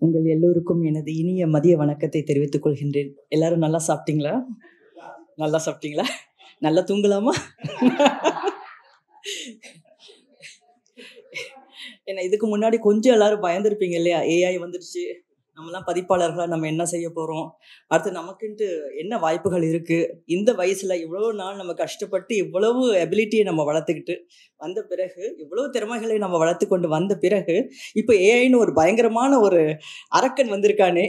உங்கள் எல்லோருக்கும் எனது இனிய மதிய வணக்கத்தை தெரிவித்துக் கொள்கின்றேன். எல்லாரும் நல்லா சாப்பிட்டீங்களா? நல்லா சாப்பிட்டீங்களா? நல்லா தூங்கலாமா? ஏன்னா இதுக்கு முன்னாடி கொஞ்சம் எல்லாரும் பயந்துருப்பீங்க இல்லையா? ஏஐ வந்துடுச்சு, நம்மலாம் பதிப்பாளர்களா நம்ம என்ன செய்ய போறோம், அடுத்து நமக்குன்ட்டு என்ன வாய்ப்புகள் இருக்கு, இந்த வயசுல இவ்வளவு நாள் நம்ம கஷ்டப்பட்டு இவ்வளவு எபிலிட்டியை நம்ம வளர்த்துக்கிட்டு வந்த பிறகு, இவ்வளவு திறமைகளை நம்ம வளர்த்து கொண்டு வந்த பிறகு, இப்போ ஏஐன்னு ஒரு பயங்கரமான ஒரு அரக்கன் வந்திருக்கானே,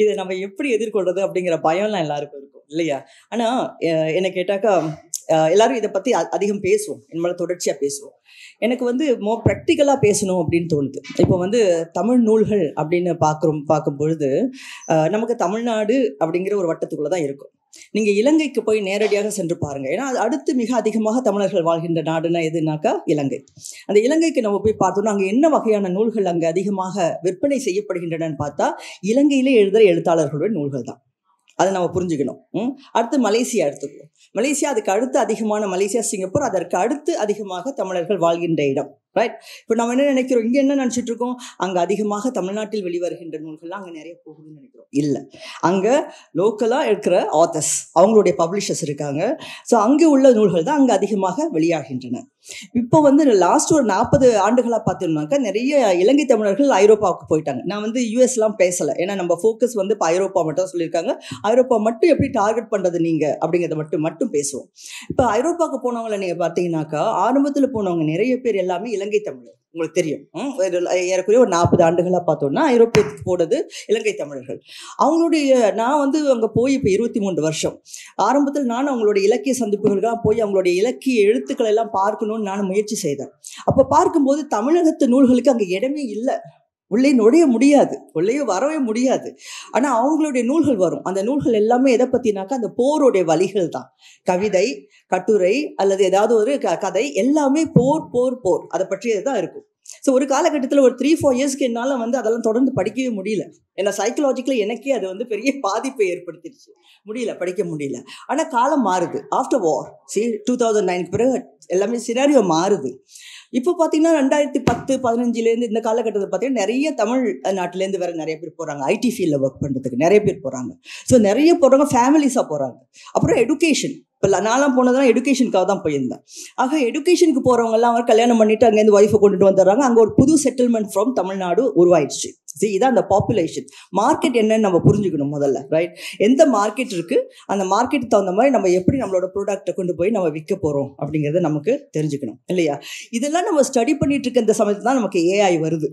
இதை நம்ம எப்படி எதிர்கொள்றது அப்படிங்கிற பயம்லாம் எல்லாருக்கும் இருக்கும் இல்லையா? ஆனா என்ன கேட்டாக்கா எல்லாரும் இதை பத்தி அதிகம் பேசுவோம், இனிமேல் தொடர்ச்சியா பேசுவோம். எனக்கு வந்து மோர் ப்ராக்டிக்கலாக பேசணும் அப்படின்னு தோணுது. இப்போ வந்து தமிழ் நூல்கள் அப்படின்னு பார்க்கும் பொழுது நமக்கு தமிழ்நாடு அப்படிங்கிற ஒரு வட்டத்துக்குள்ளே தான் இருக்கும். நீங்கள் இலங்கைக்கு போய் நேரடியாக சென்று பாருங்கள். ஏன்னா அது அடுத்து மிக அதிகமாக தமிழர்கள் வாழ்கின்ற நாடுனா எதுனாக்கா இலங்கை. அந்த இலங்கைக்கு நம்ம போய் பார்த்தோம்னா அங்கே என்ன வகையான நூல்கள் அங்கே அதிகமாக விற்பனை செய்யப்படுகின்றனன்னு பார்த்தா இலங்கையிலே எழுதுகிற எழுத்தாளர்களுடைய நூல்கள் தான். அதை நம்ம புரிஞ்சுக்கணும். அடுத்து மலேசியா எடுத்துக்குவோம். மலேசியா அதுக்கு அடுத்து அதிகமான, மலேசியா சிங்கப்பூர் அதற்கு அடுத்து அதிகமாக தமிழர்கள் வாழ்கின்ற இடம். ரைட். இப்போ நம்ம என்ன நினைக்கிறோம், இங்கே என்ன நினச்சிட்டு இருக்கோம், அங்கே அதிகமாக தமிழ்நாட்டில் வெளிவருகின்ற நூல்கள்லாம் அங்கே நிறைய போகுதுன்னு நினைக்கிறோம். இல்லை, அங்கே லோக்கலாக இருக்கிற ஆத்தர்ஸ், அவங்களுடைய பப்ளிஷர்ஸ் இருக்காங்க. ஸோ அங்கே உள்ள நூல்கள் தான் அங்கே அதிகமாக வெளியாகின்றன. இப்போ வந்து லாஸ்ட் ஒரு 40 ஆண்டுகளாக பார்த்தோம்னாக்கா நிறைய இலங்கை தமிழர்கள் ஐரோப்பாவுக்கு போயிட்டாங்க. நான் வந்து யூஎஸ்லாம் பேசலை, ஏன்னா நம்ம ஃபோக்கஸ் வந்து இப்போ ஐரோப்பா மட்டும் சொல்லியிருக்காங்க. ஐரோப்பா மட்டும் எப்படி டார்கெட் பண்ணுறது நீங்கள் அப்படிங்கிறத மட்டும் பேசுவோம். இப்போ ஐரோப்பாவுக்கு போனவங்களை நீங்கள் பார்த்தீங்கன்னாக்கா ஆரம்பத்தில் போனவங்க நிறைய பேர் எல்லாமே இலங்கை தமிழர். உங்களுக்கு தெரியும், ஏறக்குறைய ஒரு 40 ஆண்டுகளாக பார்த்தோம்னா ஐரோப்பியத்துக்கு போனது இலங்கை தமிழர்கள். அவங்களுடைய நான் வந்து அங்கே போய் இப்போ 23 வருஷம். ஆரம்பத்தில் நான் அவங்களுடைய இலக்கிய சந்திப்புகளுக்காக போய் அவங்களுடைய இலக்கிய எழுத்துக்களை எல்லாம் பார்க்கணும்னு நான் முயற்சி செய்தேன். அப்போ பார்க்கும்போது தமிழகத்து நூல்களுக்கு அங்கே இடமே இல்லை. உள்ளே நுழைய முடியாது, உள்ளே வரவே முடியாது. ஆனால் அவங்களுடைய நூல்கள் வரும். அந்த நூல்கள் எல்லாமே எதை பற்றினாக்கா அந்த போருடைய வழிகள் தான். கவிதை, கட்டுரை அல்லது ஏதாவது ஒரு கதை, எல்லாமே போர் போர் போர் அதை பற்றியது தான் இருக்கும். ஸோ ஒரு காலகட்டத்தில் ஒரு 3-4 இயர்ஸ்க்கு என்னால் வந்து அதெல்லாம் தொடர்ந்து படிக்கவே முடியல. ஏன்னா சைக்கலாஜிக்கலி எனக்கே அது வந்து பெரிய பாதிப்பை ஏற்படுத்திடுச்சு. படிக்க முடியல. ஆனால் காலம் மாறுது. ஆஃப்டர் வார் 2009 பிறகு எல்லாமே சினாரியோ மாறுது. இப்போ பார்த்தீங்கன்னா 2010-15 இந்த காலகட்டத்தில் பார்த்தீங்கன்னா நிறைய தமிழ் நாட்டிலேருந்து வேறு நிறைய பேர் போகிறாங்க. ஐடி ஃபீல்டில் ஒர்க் பண்ணுறதுக்கு நிறைய பேர் போகிறாங்க. ஸோ நிறைய போகிறாங்க, ஃபேமிலிஸாக போகிறாங்க. அப்புறம் எடுகேஷன், இப்போ நான்லாம் போனதுலாம் எடுகேஷனுக்காக தான் போயிருந்தேன். ஆக எடுகேஷனுக்கு போகிறவங்கலாம் அவர் கல்யாணம் பண்ணிவிட்டு அங்கேருந்து ஒய்ஃபை கொண்டுட்டு வந்துடுறாங்க. அங்கே ஒரு புது செட்டில்மெண்ட் ஃப்ரம் தமிழ்நாடு உருவாயிடுச்சு. இதான் அந்த பாப்புலேஷன். மார்க்கெட் என்னன்னு நம்ம புரிஞ்சுக்கணும் முதல்ல. ரைட். எந்த மார்க்கெட் இருக்குது, அந்த மார்க்கெட்டுக்கு தகுந்த மாதிரி நம்ம எப்படி நம்மளோட ப்ராடக்டை கொண்டு போய் நம்ம விற்க போகிறோம் அப்படிங்கிறத நமக்கு தெரிஞ்சுக்கணும் இல்லையா? இதெல்லாம் நம்ம ஸ்டடி பண்ணிட்டு இருக்க இந்த சமயத்தில் தான் நமக்கு ஏஐ வருது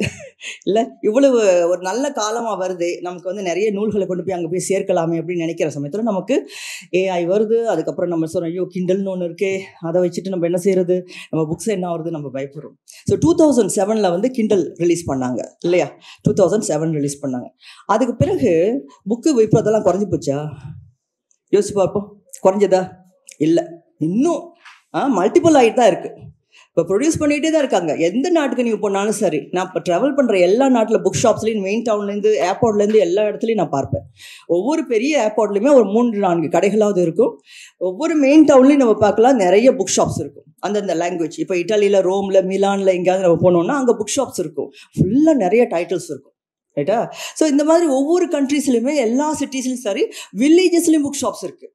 இல்லை? இவ்வளவு ஒரு நல்ல காலமாக வருது, நமக்கு வந்து நிறைய நூல்களை கொண்டு போய் அங்கே போய் சேர்க்கலாமே அப்படின்னு நினைக்கிற சமயத்தில் நமக்கு ஏஐ வருது. அதுக்கப்புறம் நம்ம சொல்கிறோம், ஐயோ கிண்டல்னு ஒன்று இருக்கே, அதை வச்சுட்டு நம்ம என்ன செய்யறது, நம்ம புக்ஸ் என்ன ஆகுறது, நம்ம பயப்படுறோம். ஸோ 2007 வந்து கிண்டல் ரிலீஸ் பண்ணாங்க இல்லையா? 2007 ரிலீஸ் பண்ணாங்க. அதுக்கு பிறகு புக்கு விற்பதெல்லாம் குறைஞ்சி போச்சா? யோசிச்சு பார்ப்போம். குறைஞ்சதா? இல்லை, இன்னும் மல்டிபிள் ஆகிட்டு தான் இருக்குது. இப்போ ப்ரொடியூஸ் பண்ணிகிட்டே தான் இருக்காங்க. எந்த நாட்டுக்கு நீங்கள் போனாலும் சரி, நான் இப்போ ட்ராவல் பண்ணுற எல்லா நாட்டில் புக் ஷாப்ஸ்லேயும், மெயின் டவுன்லேருந்து ஏர்போர்ட்லேருந்து எல்லா இடத்துலையும் நான் பார்ப்பேன். ஒவ்வொரு பெரிய ஏர்போர்ட்லேயுமே ஒரு 3-4 கடைகளாவது இருக்கும். ஒவ்வொரு மெயின் டவுன்லேயும் நம்ம பார்க்கலாம், நிறைய புக் ஷாப்ஸ் இருக்கும். அந்தந்த லாங்குவேஜ், இப்போ இட்டாலியில், ரோமில், மிலானில் எங்கேயாவது நம்ம போனோம்னா அங்கே புக் ஷாப்ஸ் இருக்கும். ஃபுல்லாக நிறைய டைட்டில்ஸ் இருக்கும். ரைட்டா? ஸோ இந்த மாதிரி ஒவ்வொரு கண்ட்ரீஸ்லையுமே, எல்லா சிட்டிஸ்லையும் சரி, வில்லேஜஸ்லையும் புக் ஷாப்ஸ் இருக்குது.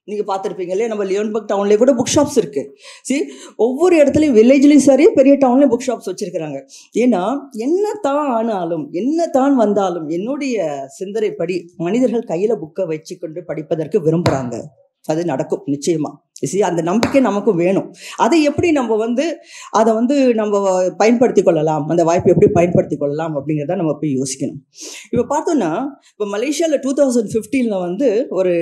நீங்கள் பார்த்துருப்பீங்க இல்லையா? நம்ம லியோன்பர்க் டவுன்லேயே கூட புக் ஷாப்ஸ் இருக்குது. ஒவ்வொரு இடத்துலையும், வில்லேஜ்லேயும் சரி, பெரிய டவுன்லேயும் புக் ஷாப்ஸ் வச்சுருக்கிறாங்க. ஏன்னா என்ன தான் ஆனாலும், என்ன தான் வந்தாலும், என்னுடைய சிந்தனைப்படி மனிதர்கள் கையில் புக்கை வச்சு கொண்டு படிப்பதற்கு விரும்புகிறாங்க. அது நடக்கும் நிச்சயமாக. அந்த நம்பிக்கை நமக்கும் வேணும். அதை எப்படி நம்ம வந்து அதை வந்து நம்ம பயன்படுத்தி கொள்ளலாம், அந்த வாய்ப்பை எப்படி பயன்படுத்தி கொள்ளலாம் அப்படிங்கிறத நம்ம போய் யோசிக்கணும். இப்போ பார்த்தோன்னா, இப்போ மலேசியாவில் 2015 வந்து ஒரு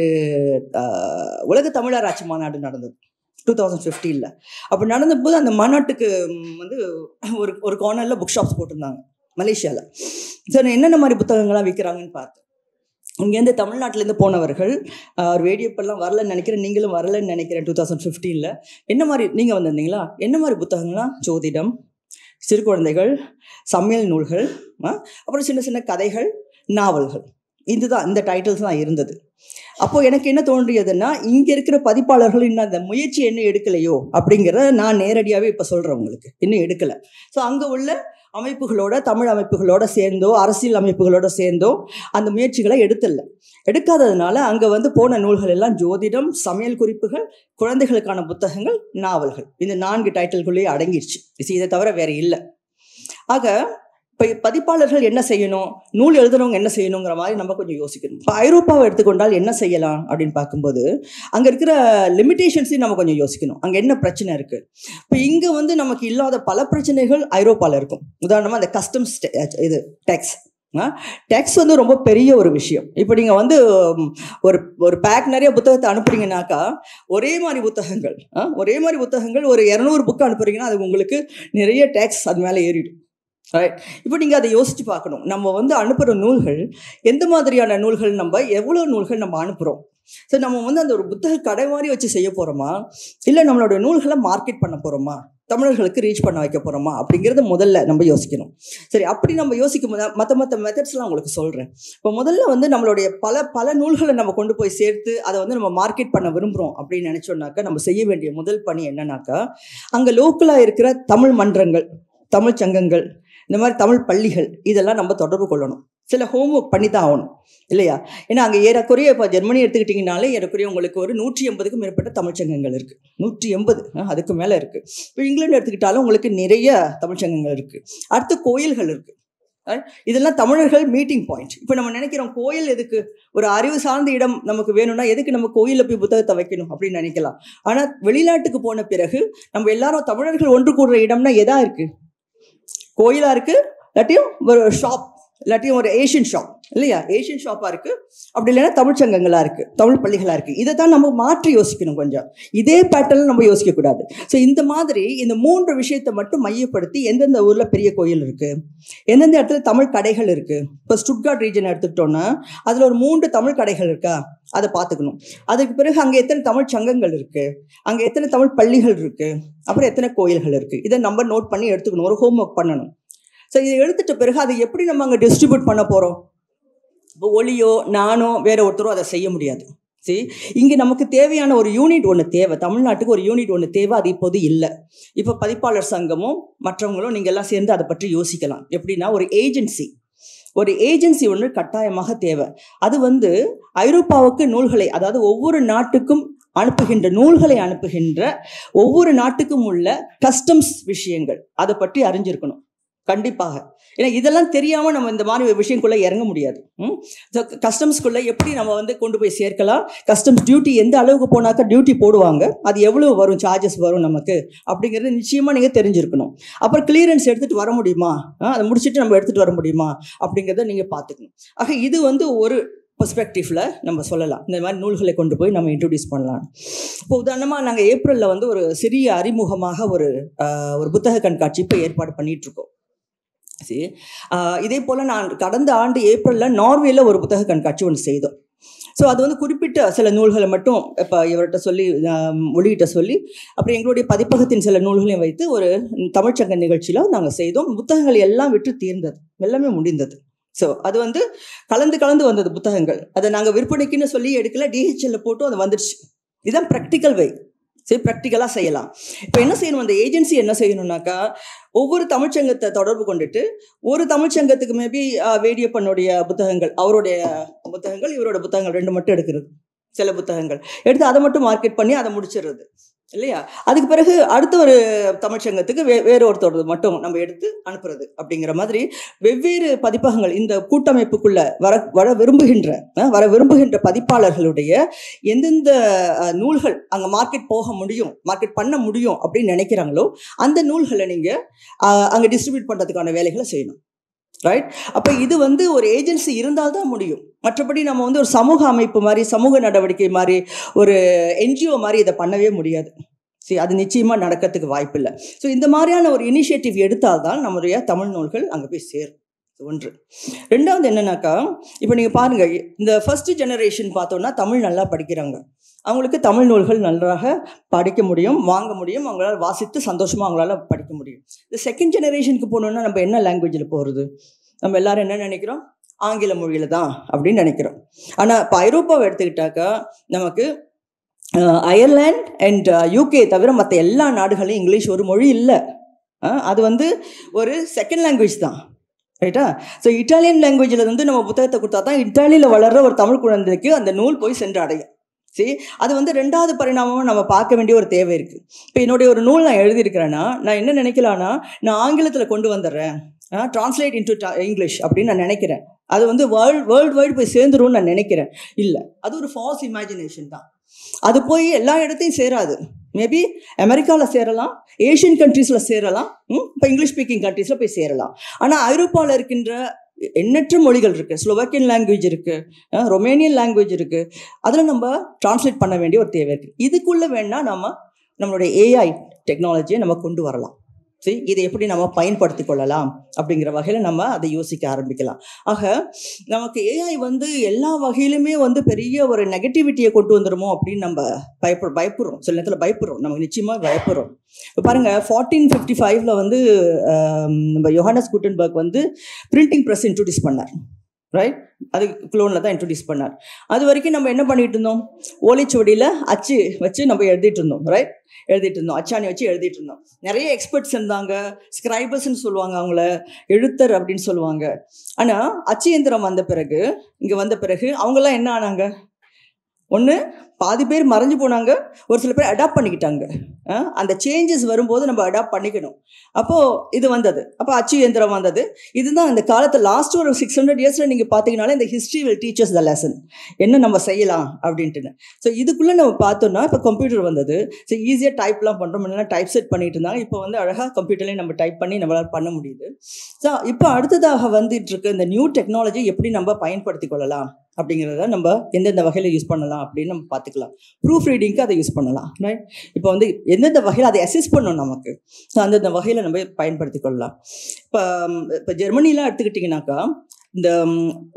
உலக தமிழராட்சி மாநாடு நடந்தது 2015. அப்போ நடந்தபோது அந்த மாநாட்டுக்கு வந்து ஒரு கார்னரில் புக் ஷாப்ஸ் போட்டிருந்தாங்க மலேசியாவில். ஸோ என்னென்ன மாதிரி புத்தகங்கள்லாம் விற்கிறாங்கன்னு பார்த்தேன். இங்கேருந்து தமிழ்நாட்டிலேருந்து போனவர்கள், வேடியப்பெல்லாம் வரலன்னு நினைக்கிறேன், நீங்களும் வரலன்னு நினைக்கிறேன். 2015 என்ன மாதிரி நீங்கள் வந்திருந்தீங்களா? என்ன மாதிரி புத்தகங்கள்லாம்? ஜோதிடம், சிறு குழந்தைகள், சமையல் நூல்கள், அப்புறம் சின்ன சின்ன கதைகள், நாவல்கள். இதுதான், இந்த டைட்டில்ஸ் தான் இருந்தது. அப்போது எனக்கு என்ன தோன்றியதுன்னா, இங்கே இருக்கிற பதிப்பாளர்கள் இன்னும் அந்த முயற்சி என்ன எடுக்கலையோ அப்படிங்கிறத நான் நேரடியாகவே இப்போ சொல்கிறேன் உங்களுக்கு. இன்னும் எடுக்கலை. ஸோ அங்கே உள்ள அமைப்புகளோட, தமிழ் அமைப்புகளோட சேர்ந்தோ, அரசியல் அமைப்புகளோட சேர்ந்தோ அந்த முயற்சிகளை எடுக்காததுனால அங்கே வந்து போன நூல்கள் எல்லாம் ஜோதிடம், சமையல் குறிப்புகள், குழந்தைகளுக்கான புத்தகங்கள், நாவல்கள், இந்த 4 டைட்டில்குள்ளேயே அடங்கிடுச்சு. இதை தவிர வேற இல்லை. ஆக இப்போ பதிப்பாளர்கள் என்ன செய்யணும், நூல் எழுதுறவங்க என்ன செய்யணுங்கிற மாதிரி நம்ம கொஞ்சம் யோசிக்கணும். இப்போ ஐரோப்பாவை எடுத்துக்கொண்டால் என்ன செய்யலாம் அப்படின்னு பார்க்கும்போது அங்கே இருக்கிற லிமிட்டேஷன்ஸையும் நம்ம கொஞ்சம் யோசிக்கணும். அங்கே என்ன பிரச்சனை இருக்குது. இப்போ இங்கே வந்து நமக்கு இல்லாத பல பிரச்சனைகள் ஐரோப்பாவில் இருக்கும். உதாரணமாக அந்த கஸ்டம்ஸ் இது டேக்ஸ் வந்து ரொம்ப பெரிய ஒரு விஷயம். இப்போ நீங்கள் வந்து ஒரு பேக் நிறைய புத்தகத்தை அனுப்புறீங்கன்னாக்கா ஒரே மாதிரி புத்தகங்கள் ஒரு 200 புக்கு அனுப்புறீங்கன்னா அது உங்களுக்கு நிறைய டேக்ஸ் அது மேலே ஏறிடும். ரைட். இப்போ நீங்கள் அதை யோசித்து பார்க்கணும். நம்ம வந்து அனுப்புகிற நூல்கள் எந்த மாதிரியான நூல்கள், எவ்வளோ நூல்கள் நம்ம அனுப்புகிறோம். ஸோ நம்ம வந்து அந்த ஒரு புத்தக கடை மாதிரி வச்சு செய்ய போகிறோமா, இல்லை நம்மளோட நூல்களை மார்க்கெட் பண்ண போகிறோமா, தமிழர்களுக்கு ரீச் பண்ண வைக்க போகிறோமா அப்படிங்கிறத முதல்ல நம்ம யோசிக்கணும். சரி, அப்படி நம்ம யோசிக்கும் போது மற்ற மெத்தட்ஸ்லாம் உங்களுக்கு சொல்கிறேன். இப்போ முதல்ல வந்து நம்மளுடைய பல நூல்களை நம்ம கொண்டு போய் சேர்த்து அதை வந்து நம்ம மார்க்கெட் பண்ண விரும்புகிறோம் அப்படின்னு நினச்சோன்னாக்கா நம்ம செய்ய வேண்டிய முதல் பணி என்னன்னாக்கா, அங்கே லோக்கலாக இருக்கிற தமிழ் மன்றங்கள், தமிழ் சங்கங்கள், இந்த மாதிரி தமிழ் பள்ளிகள், இதெல்லாம் நம்ம தொடர்பு கொள்ளணும். சில ஹோம்ஒர்க் பண்ணி தான் ஆகணும் இல்லையா? ஏன்னா அங்கே ஏறக்குறைய இப்போ ஜெர்மனி எடுத்துக்கிட்டிங்கனாலே ஏறக்குறைய உங்களுக்கு ஒரு 180க்கும் மேற்பட்ட தமிழ்ச்சங்கங்கள் இருக்குது. 180 அதுக்கு மேலே இருக்குது. இப்போ இங்கிலாந்து எடுத்துக்கிட்டாலும் உங்களுக்கு நிறைய தமிழ்ச்சங்கங்கள் இருக்குது. அடுத்து கோயில்கள் இருக்குது. இதெல்லாம் தமிழர்கள் மீட்டிங் பாயிண்ட். இப்போ நம்ம நினைக்கிறோம் கோயில் எதுக்கு, ஒரு அறிவு சார்ந்த இடம் நமக்கு வேணும்னா எதுக்கு நம்ம கோயிலில் போய் புத்தகத்தை வைக்கணும் அப்படின்னு நினைக்கலாம். ஆனால் வெளிநாட்டுக்கு போன பிறகு நம்ம எல்லாரும் தமிழர்கள் ஒன்று கூடுற இடம்னா எதா இருக்குது? கோயிலாக இருக்குது, இல்லாட்டியும் ஒரு ஷாப், இல்லாட்டியும் ஒரு ஏஷியன் ஷாப் இல்லையா? ஏஷியன் ஷாப்பாக இருக்குது, அப்படி இல்லைன்னா தமிழ் சங்கங்களாக இருக்குது, தமிழ் பள்ளிகளாக இருக்குது. இதை தான் நம்ம மாற்றி யோசிக்கணும். கொஞ்சம் இதே பேட்டர்னில் நம்ம யோசிக்கக்கூடாது. ஸோ இந்த மாதிரி இந்த 3 விஷயத்தை மட்டும் மையப்படுத்தி எந்தெந்த ஊரில் பெரிய கோயில் இருக்குது, எந்தெந்த இடத்துல தமிழ் கடைகள் இருக்குது. இப்போ ஸ்டுட்கார்ட் ரீஜன் எடுத்துக்கிட்டோன்னா அதில் ஒரு 3 தமிழ் கடைகள் இருக்கா, அதை பார்த்துக்கணும். அதுக்கு பிறகு அங்கே எத்தனை தமிழ் சங்கங்கள் இருக்குது, அங்கே எத்தனை தமிழ் பள்ளிகள் இருக்குது, அப்புறம் எத்தனை கோயில்கள் இருக்குது, இதை நம்ம நோட் பண்ணி எடுத்துக்கணும். ஒரு ஹோம்ஒர்க் பண்ணணும். ஸோ இதை எடுத்துட்ட பிறகு அதை எப்படி நம்ம அங்கே டிஸ்ட்ரிபியூட் பண்ண போகிறோம்? இப்போ ஒளியோ நானோ வேற ஒருத்தரோ அதை செய்ய முடியாது. சரி, இங்கே நமக்கு தேவையான ஒரு யூனிட் ஒன்று தேவை. தமிழ்நாட்டுக்கு ஒரு யூனிட் ஒன்று தேவை. அது இப்போது இல்லை. இப்போ பதிப்பாளர் சங்கமும் மற்றவங்களும் நீங்கள் எல்லாம் சேர்ந்து அதை பற்றி யோசிக்கலாம். எப்படின்னா ஒரு ஏஜென்சி ஒன்று கட்டாயமாக தேவை. அது வந்து ஐரோப்பாவுக்கு நூல்களை, அதாவது ஒவ்வொரு நாட்டுக்கும் நூல்களை அனுப்புகின்ற ஒவ்வொரு நாட்டுக்கும் உள்ள கஸ்டம்ஸ் விஷயங்கள் அதை பற்றி அறிஞ்சிருக்கணும் கண்டிப்பாக. ஏன்னா இதெல்லாம் தெரியாமல் நம்ம இந்த மாதிரி விஷயங்குள்ளே இறங்க முடியாது. கஸ்டம்ஸ்குள்ளே எப்படி நம்ம வந்து கொண்டு போய் சேர்க்கலாம், கஸ்டம்ஸ் டியூட்டி எந்த அளவுக்கு போனாக்கா டியூட்டி போடுவாங்க, அது எவ்வளோ வரும், சார்ஜஸ் வரும் நமக்கு அப்படிங்கிறது நிச்சயமாக நீங்கள் தெரிஞ்சிருக்கணும். அப்புறம் கிளியரன்ஸ் எடுத்துகிட்டு வர முடியுமா, அதை முடிச்சுட்டு நம்ம எடுத்துகிட்டு வர முடியுமா அப்படிங்கிறத நீங்கள் பார்த்துக்கணும். ஆக இது வந்து ஒரு பெர்ஸ்பெக்டிவ்ல நம்ம சொல்லலாம். இந்த மாதிரி நூல்களை கொண்டு போய் நம்ம இன்ட்ரோடியூஸ் பண்ணலாம். இப்போ உதாரணமாக நாங்கள் ஏப்ரலில் வந்து ஒரு சிறிய அறிமுகமாக ஒரு புத்தக கண்காட்சி இப்போ ஏற்பாடு பண்ணிட்டு இருக்கோம். சரி, இதே போல் நான் கடந்த ஆண்டு ஏப்ரலில் நார்வேல ஒரு புத்தக கண்காட்சி ஒன்று செய்தோம். ஸோ அது வந்து குறிப்பிட்ட சில நூல்களை மட்டும் இப்போ இவர்கிட்ட சொல்லி மொழிகிட்ட சொல்லி அப்புறம் எங்களுடைய பதிப்பகத்தின் சில நூல்களையும் வைத்து ஒரு தமிழ்ச்சங்க நிகழ்ச்சியில் நாங்கள் செய்தோம். புத்தகங்கள் எல்லாம் விட்டு தீர்ந்தது, எல்லாமே முடிந்தது. ஸோ அது வந்து கலந்து வந்தது புத்தகங்கள். அதை நாங்கள் விற்பனைக்குன்னு சொல்லி எடுக்கல, டிஹெச்எல்ல போட்டும் அது வந்துடுச்சு. இதுதான் ப்ராக்டிக்கல் வே. சரி, ப்ராக்டிக்கலாக செய்யலாம். இப்போ என்ன செய்யணும், அந்த ஏஜென்சி என்ன செய்யணும்னாக்கா ஒவ்வொரு தமிழ்ச்சங்கத்தை தொடர்பு கொண்டுட்டு ஒரு தமிழ்ச்சங்கத்துக்கு மேபி வேடியப்பனுடைய புத்தகங்கள், அவருடைய புத்தகங்கள், இவரோட புத்தகங்கள் 2 மட்டும் எடுக்கிறது. சில புத்தகங்கள் எடுத்து அதை மட்டும் மார்க்கெட் பண்ணி அதை முடிச்சிடுறது இல்லையா? அதுக்கு பிறகு அடுத்த ஒரு தமிழ்ச்சங்கத்துக்கு வேற ஒருத்தர் மட்டும் நம்ம எடுத்து அனுப்புறது அப்படிங்கிற மாதிரி வெவ்வேறு பதிப்பகங்கள் இந்த கூட்டமைப்புக்குள்ள வர விரும்புகின்ற பதிப்பாளர்களுடைய எந்தெந்த நூல்கள் அங்கே மார்க்கெட் பண்ண முடியும் அப்படின்னு நினைக்கிறாங்களோ அந்த நூல்களை நீங்கள் அங்கே டிஸ்ட்ரிபியூட் பண்ணுறதுக்கான வேலைகளை செய்யணும். ரைட். அப்போ இது வந்து ஒரு ஏஜென்சி இருந்தால்தான் முடியும். மற்றபடி நம்ம வந்து ஒரு சமூக அமைப்பு மாதிரி, சமூக நடவடிக்கை மாதிரி, ஒரு என்ஜிஓ மாதிரி இதை பண்ணவே முடியாது. சரி, அது நிச்சயமாக நடக்கிறதுக்கு வாய்ப்பு இல்லை. ஸோ இந்த மாதிரியான ஒரு இனிஷியேட்டிவ் எடுத்தால்தான் நம்மளுடைய தமிழ் நூல்கள் அங்கே போய் சேரும். ஒன்று. ரெண்டாவது என்னன்னாக்கா, இப்போ நீங்கள் பாருங்கள், இந்த ஃபர்ஸ்ட் ஜெனரேஷன் பார்த்தோன்னா தமிழ் நல்லா படிக்கிறாங்க. அவங்களுக்கு தமிழ் நூல்கள் நன்றாக படிக்க முடியும், வாங்க முடியும், அவங்களால வாசித்து சந்தோஷமாக அவங்களால படிக்க முடியும். இந்த செகண்ட் ஜெனரேஷனுக்கு போனோன்னா நம்ம என்ன லாங்குவேஜில் போகிறது? நம்ம எல்லாரும் என்ன நினைக்கிறோம், ஆங்கில மொழியில் தான் அப்படின்னு நினைக்கிறோம். ஆனால் இப்போ ஐரோப்பாவை எடுத்துக்கிட்டாக்கா நமக்கு அயர்லாண்ட் அண்ட் யூகே தவிர மற்ற எல்லா நாடுகளையும் இங்கிலீஷ் ஒரு மொழி இல்லை. அது வந்து ஒரு செகண்ட் லாங்குவேஜ் தான், ரைட்டா? ஸோ இட்டாலியன் லாங்குவேஜில் வந்து நம்ம புத்தகத்தை கொடுத்தா தான் இட்டாலியில் வளர்கிற ஒரு தமிழ் குழந்தைக்கு அந்த நூல் போய் சென்று அடையும். சரி, அது வந்து ரெண்டாவது பரிணாமமாக நம்ம பார்க்க வேண்டிய ஒரு தேவை இருக்குது. இப்போ என்னுடைய ஒரு நூல் நான் எழுதியிருக்கிறேன்னா நான் என்ன நினைக்கலான்னா, நான் ஆங்கிலத்தில் கொண்டு வந்துடுறேன், ட்ரான்ஸ்லேட் இன்டு இங்கிலீஷ் அப்படின்னு நான் நினைக்கிறேன். அது வந்து வேர்ல்டு வைடு போய் சேர்ந்துரும்னு நான் நினைக்கிறேன். இல்லை, அது ஒரு ஃபால்ஸ் இமேஜினேஷன் தான். அது போய் எல்லா இடத்தையும் சேராது. மேபி அமெரிக்காவில் சேரலாம், ஏஷியன் கண்ட்ரீஸில் சேரலாம், இப்போ இங்கிலீஷ் ஸ்பீக்கிங் கண்ட்ரீஸில் போய் சேரலாம். ஆனால் ஐரோப்பாவில் இருக்கின்ற எண்ணற்ற மொழிகள் இருக்குது, ஸ்லோவாக்கியன் லாங்குவேஜ் இருக்குது, ரொமேனியன் லாங்குவேஜ் இருக்குது, அதில் நம்ம டிரான்ஸ்லேட் பண்ண வேண்டிய ஒரு தேவை இருக்குது. இதுக்குள்ளே வேணால் நம்மளுடைய ஏஐ டெக்னாலஜியை நம்ம கொண்டு வரலாம். சரி, இதை எப்படி நம்ம பயன்படுத்தி கொள்ளலாம் அப்படிங்கிற வகையில் நம்ம அதை யோசிக்க ஆரம்பிக்கலாம். ஆக நமக்கு ஏஐ வந்து எல்லா வகையிலுமே வந்து பெரிய ஒரு நெகட்டிவிட்டியை கொண்டு வந்துடுமோ அப்படின்னு நம்ம பயப்படுறோம். சில நேரத்தில் பயப்படுறோம், நமக்கு நிச்சயமாக பயப்படுறோம். இப்போ பாருங்கள், 1455 வந்து நம்ம யோஹானஸ் குட்டன்பர்க் வந்து பிரிண்டிங் ப்ரெஸ் இன்ட்ரோடியூஸ் பண்ணார், ரைட்? அது குளோனில் தான் இன்ட்ரோடியூஸ் பண்ணார். அது வரைக்கும் நம்ம என்ன பண்ணிட்டு இருந்தோம்? ஓலைச்சுவடியில் அச்சு வச்சு நம்ம எழுதிட்டு இருந்தோம், ரைட்? எழுதிட்டு இருந்தோம், அச்சாணி வச்சு எழுதிட்டு இருந்தோம். நிறைய எக்ஸ்பர்ட்ஸ் இருந்தாங்க, ஸ்கிரைபர்ஸ்ன்னு சொல்லுவாங்க, அவங்கள எழுத்தர் அப்படின்னு சொல்லுவாங்க. ஆனால் அச்சு இயந்திரம் வந்த பிறகு, இங்கே வந்த பிறகு அவங்கெல்லாம் என்ன ஆனாங்க? ஒன்று, பாதி பேர் மறைஞ்சு போனாங்க, ஒரு சில பேர் அடாப்ட் பண்ணிக்கிட்டாங்க. அந்த சேஞ்சஸ் வரும்போது நம்ம அடாப்ட் பண்ணிக்கணும். அப்போது இது வந்தது, அப்போ அச்சு இயந்திரம் வந்தது. இதுதான் இந்த காலத்தில் லாஸ்ட் ஒரு 600 இயர்ஸில் நீங்கள் பார்த்தீங்கன்னாலே இந்த history will teachers the lesson, என்ன நம்ம செய்யலாம் அப்படின்ட்டுன்னு. ஸோ இதுக்குள்ளே நம்ம பார்த்தோன்னா இப்போ கம்ப்யூட்டர் வந்தது. ஸோ ஈஸியாக டைப்லாம் பண்ணுறோம், முன்னாடி டைப் செட் பண்ணிட்டு இருந்தாங்க, இப்போ வந்து அழகாக கம்ப்யூட்டர்லேயும் நம்ம டைப் பண்ணி நம்மளால் பண்ண முடியுது. ஸோ இப்போ அடுத்ததாக வந்துட்டு இருக்க இந்த நியூ டெக்னாலஜி எப்படி நம்ம பயன்படுத்தி கொள்ளலாம் அப்படிங்கிறத நம்ம எந்தெந்த வகையில் யூஸ் பண்ணலாம் அப்படின்னு நம்ம பார்த்துக்கலாம். ப்ரூஃப் ரீடிங்க்கு அதை யூஸ் பண்ணலாம், ரைட்? இப்போ வந்து எந்தெந்த வகையில் அதை அசஸ் பண்ணணும் நமக்கு, ஸோ அந்தந்த வகையில் நம்ம பயன்படுத்தி கொள்ளலாம். இப்போ ஜெர்மனிலாம் எடுத்துக்கிட்டிங்கனாக்கா, இந்த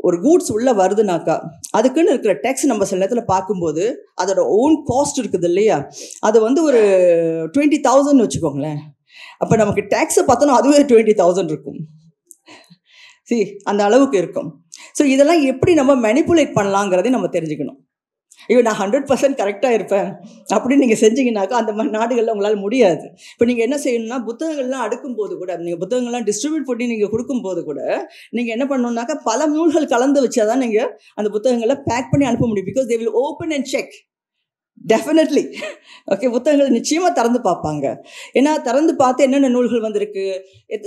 ஒரு கூட்ஸ் உள்ளே வருதுனாக்கா அதுக்குன்னு இருக்கிற டேக்ஸ் நம்ம சில நேரத்தில் பார்க்கும்போது அதோட ஓன் காஸ்ட் இருக்குது இல்லையா, அது வந்து ஒரு 20,000 வச்சுக்கோங்களேன். அப்போ நமக்கு டேக்ஸை பார்த்தோன்னா அதுவே 20,000 இருக்கும். சரி, அந்த அளவுக்கு இருக்கும். ஸோ இதெல்லாம் எப்படி நம்ம மேனிப்புலேட் பண்ணலாங்கிறதையும் நம்ம தெரிஞ்சுக்கணும். ஐயோ, நான் 100% கரெக்டாக இருப்பேன் அப்படின்னு நீங்கள் செஞ்சீங்கன்னாக்கா அந்த மாதிரி நாடுகளில் உங்களால் முடியாது. இப்போ நீங்கள் என்ன செய்யணும்னா, புத்தகங்கள்லாம் அடுக்கும்போது கூட, நீங்கள் புத்தகங்கள்லாம் டிஸ்ட்ரிபியூட் பண்ணி நீங்கள் கொடுக்கும்போது கூட நீங்கள் என்ன பண்ணணுன்னாக்கா பல நூல்கள் கலந்து வச்சா தான் நீங்கள் அந்த புத்தகங்களை பேக் பண்ணி அனுப்ப முடியும். Because they will open and check. Definitely, okay, புத்தகங்கள் நிச்சயமாக திறந்து பார்ப்பாங்க. ஏன்னா திறந்து பார்த்து என்னென்ன நூல்கள் வந்திருக்கு,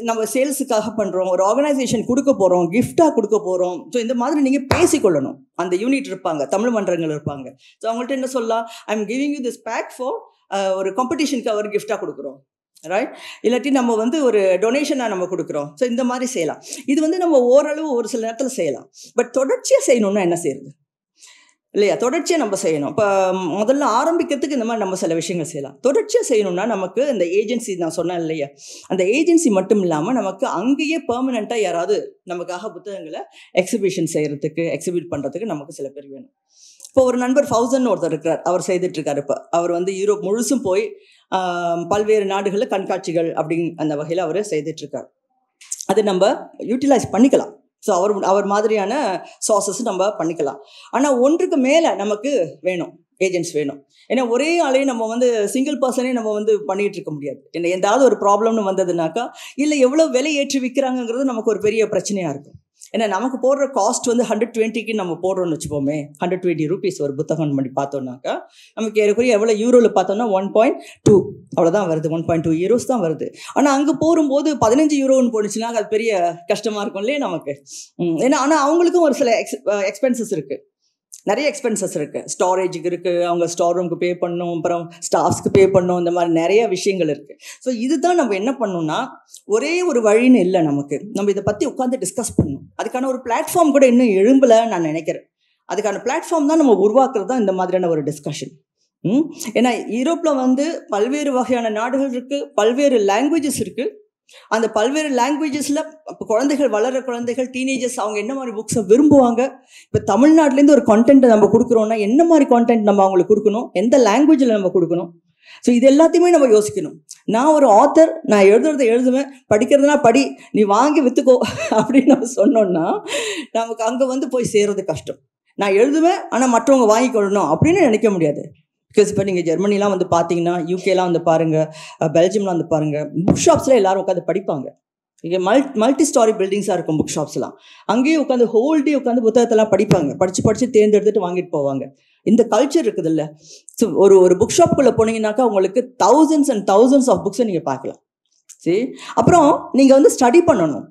நம்ம சேல்ஸுக்காக பண்ணுறோம், ஒரு ஆர்கனைசேஷன் கொடுக்க போகிறோம், கிஃப்டாக கொடுக்க போகிறோம். ஸோ இந்த மாதிரி நீங்கள் பேசிக்கொள்ளணும். அந்த யூனிட் இருப்பாங்க, தமிழ் மன்றங்கள் இருப்பாங்க. ஸோ அவங்கள்ட்ட என்ன சொல்லலாம், I am giving you this pack for ஒரு காம்படிஷனுக்கு அவர் கிஃப்டாக கொடுக்குறோம், ரைட்? இல்லாட்டி நம்ம வந்து ஒரு டொனேஷனாக நம்ம கொடுக்குறோம். ஸோ இந்த மாதிரி செய்யலாம். இது வந்து நம்ம ஓரளவு ஒரு சில நேரத்தில் செய்யலாம். பட் தொடர்ச்சியாக செய்யணும்னா என்ன செய்யுது இல்லையா? தொடர்ச்சியாக நம்ம செய்யணும். இப்போ முதல்ல ஆரம்பிக்கிறதுக்கு இந்த மாதிரி நம்ம சில விஷயங்கள் செய்யலாம். தொடர்ச்சியாக செய்யணும்னா நமக்கு இந்த ஏஜென்சி நான் சொன்னேன் இல்லையா, அந்த ஏஜென்சி மட்டும் இல்லாமல் நமக்கு அங்கேயே பெர்மனெண்ட்டாக யாராவது நமக்காக புத்தகங்களை எக்ஸிபிஷன் செய்கிறதுக்கு, எக்ஸிபிட் பண்ணுறதுக்கு நமக்கு சில பேர் வேணும். இப்போ ஒரு நண்பர் ஃபவுசன் ஒருத்தர் இருக்கிறார், அவர் செய்துட்ருக்கார். இப்போ அவர் வந்து யூரோப் முழுசும் போய் பல்வேறு நாடுகளில் கண்காட்சிகள் அப்படின்னு அந்த வகையில் அவர் செய்துட்ருக்கார். அது நம்ம யூட்டிலைஸ் பண்ணிக்கலாம். ஸோ அவர் மாதிரியான சோர்சஸ் நம்ம பண்ணிக்கலாம். ஆனால் ஒன்றுக்கு மேலே நமக்கு வேணும், ஏஜென்ட்ஸ் வேணும். ஏன்னா ஒரே ஆளையும் நம்ம வந்து சிங்கிள் பர்சனே நம்ம வந்து பண்ணிகிட்டு இருக்க முடியாது. என்ன எந்தாவது ஒரு ப்ராப்ளம்னு வந்ததுனாக்கா, இல்லை எவ்வளோ விலை ஏற்றி விற்கிறாங்கிறது நமக்கு ஒரு பெரிய பிரச்சனையாக இருக்கும். ஏன்னா நமக்கு போடுற காஸ்ட் வந்து 120க்கு நம்ம போடுறோம்னு வச்சுப்போமே, 120 ரூபீஸ் ஒரு புத்தகம் பண்ணி பார்த்தோம்னாக்கா நமக்கு ஏறக்குறைய எவ்வளோ யூரோவில் பார்த்தோம்னா 1.2 அவ்வளோதான் வருது, 1.2 யூரோஸ் தான் வருது. ஆனால் அங்கே போகும்போது 15 யூரோன்னு போணுச்சுன்னா அது பெரிய கஷ்டமாக இருக்கும் இல்லையே நமக்கு. ஏன்னா ஆனால் அவங்களுக்கும் ஒரு சில எக்ஸ்பென்சஸ் இருக்குது, நிறைய எக்ஸ்பென்சஸ் இருக்குது. ஸ்டோரேஜுக்கு இருக்குது, அவங்க ஸ்டோர் ரூமுக்கு பே பண்ணணும், அப்புறம் ஸ்டாஃப்ஸ்க்கு பே பண்ணணும், இந்த மாதிரி நிறைய விஷயங்கள் இருக்குது. ஸோ இதுதான் நம்ம என்ன பண்ணணும்னா, ஒரே ஒரு வழின்னு இல்லை நமக்கு, நம்ம இதை பற்றி உட்காந்து டிஸ்கஸ் பண்ணணும். அதுக்கான ஒரு பிளாட்ஃபார்ம் கூட இன்னும் எழும்பலை நான் நினைக்கிறேன். அதுக்கான பிளாட்ஃபார்ம் தான் நம்ம உருவாக்குறது தான் இந்த மாதிரியான ஒரு டிஸ்கஷன். ஏன்னா யூரோப்பில் வந்து பல்வேறு வகையான நாடுகள் இருக்குது, பல்வேறு லாங்குவேஜஸ் இருக்குது. அந்த பல்வேறு லாங்குவேஜஸில் இப்போ குழந்தைகள், வளர்கிற குழந்தைகள், டீனேஜர்ஸ் அவங்க என்ன மாதிரி புக்ஸை விரும்புவாங்க. இப்போ தமிழ்நாட்டிலேருந்து ஒரு கான்டென்ட்டை நம்ம கொடுக்குறோன்னா என்ன மாதிரி கான்டென்ட் நம்ம அவங்களுக்கு கொடுக்கணும், எந்த லாங்குவேஜில் நம்ம கொடுக்கணும். ஸோ இது எல்லாத்தையுமே நம்ம யோசிக்கணும். நான் ஒரு ஆத்தர், நான் எழுதுறதை எழுதுவேன், படிக்கிறதுனா படி, நீ வாங்கி விற்றுக்கோ அப்படின்னு நம்ம சொன்னோன்னா நமக்கு அங்கே வந்து போய் சேர்றது கஷ்டம். நான் எழுதுவேன் ஆனால் மற்றவங்க வாங்கிக்கொள்ளணும் அப்படின்னு நினைக்க முடியாது. பிகாஸ் இப்போ நீங்கள் ஜெர்மனிலாம் வந்து பார்த்தீங்கன்னா, யூகேலாம் வந்து பாருங்கள், பெல்ஜியம்லாம் வந்து பாருங்கள், புக் ஷாப்ஸில் எல்லாரும் உட்காந்து படிப்பாங்க. இங்கே மல்டி ஸ்டாரி பில்டிங்ஸாக இருக்கும் புக் ஷாப்ஸ்லாம். அங்கேயே உட்காந்து ஹோல் டே உட்காந்து புத்தகத்தெல்லாம் படிப்பாங்க, படித்து தேர்ந்தெடுத்துட்டு வாங்கிட்டு போவாங்க. இந்த கல்ச்சர் இருக்குது இல்லை. ஸோ ஒரு புக் ஷாப்புக்குள்ளே போனீங்கன்னாக்கா உங்களுக்கு thousands and thousands ஆஃப் புக்ஸை நீங்கள் பார்க்கலாம். சரி, அப்புறம் நீங்கள் வந்து ஸ்டடி பண்ணணும்.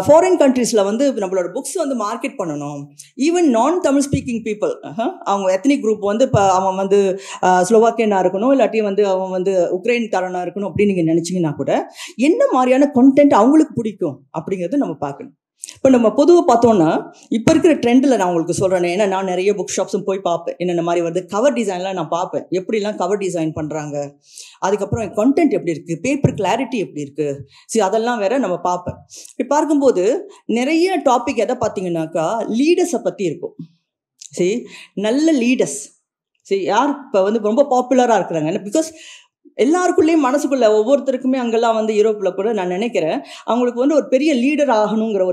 ஃபாரின் கண்ட்ரீஸில் வந்து நம்மளோட புக்ஸ் வந்து மார்க்கெட் பண்ணணும். ஈவன் நான் தமிழ் ஸ்பீக்கிங் பீப்புள், அவங்க எத்னிக் குரூப் வந்து இப்போ அவன் வந்து ஸ்லோவாக்கியனாக இருக்கணும், இல்லாட்டி வந்து அவன் வந்து உக்ரைன்காரனாக இருக்கணும் அப்படின்னு நீங்கள் நினச்சிங்கன்னா கூட என்ன மாதிரியான கண்டென்ட் அவங்களுக்கு பிடிக்கும் அப்படிங்கிறது நம்ம பார்க்கணும். இப்போ நம்ம பொதுவாக பார்த்தோன்னா இப்போ இருக்கிற ட்ரெண்டில் நான் உங்களுக்கு சொல்கிறேன். ஏன்னா நான் நிறைய புக் ஷாப்ஸும் போய் பார்ப்பேன். என்னென்ன மாதிரி வந்து கவர் டிசைன்லாம் நான் பார்ப்பேன், எப்படிலாம் கவர் டிசைன் பண்ணுறாங்க, அதுக்கப்புறம் கண்டென்ட் எப்படி இருக்குது, பேப்பர் கிளாரிட்டி எப்படி இருக்குது, சரி அதெல்லாம் வேற நம்ம பார்ப்பேன். இப்படி பார்க்கும்போது நிறைய டாபிக் எதை பார்த்தீங்கன்னாக்கா லீடர்ஸை பற்றி இருக்கும். சரி, நல்ல லீடர்ஸ், சரி யார் இப்போ வந்து ரொம்ப பாப்புலராக இருக்கிறாங்க. பிகாஸ் எல்லாருக்குள்ளேயும் மனசுக்குள்ள ஒவ்வொருத்தருக்குமே அங்கெல்லாம் வந்து யூரோப்பில் கூட நான் நினைக்கிறேன் அவங்களுக்கு வந்து ஒரு பெரிய லீடர் ஆகணுங்கிற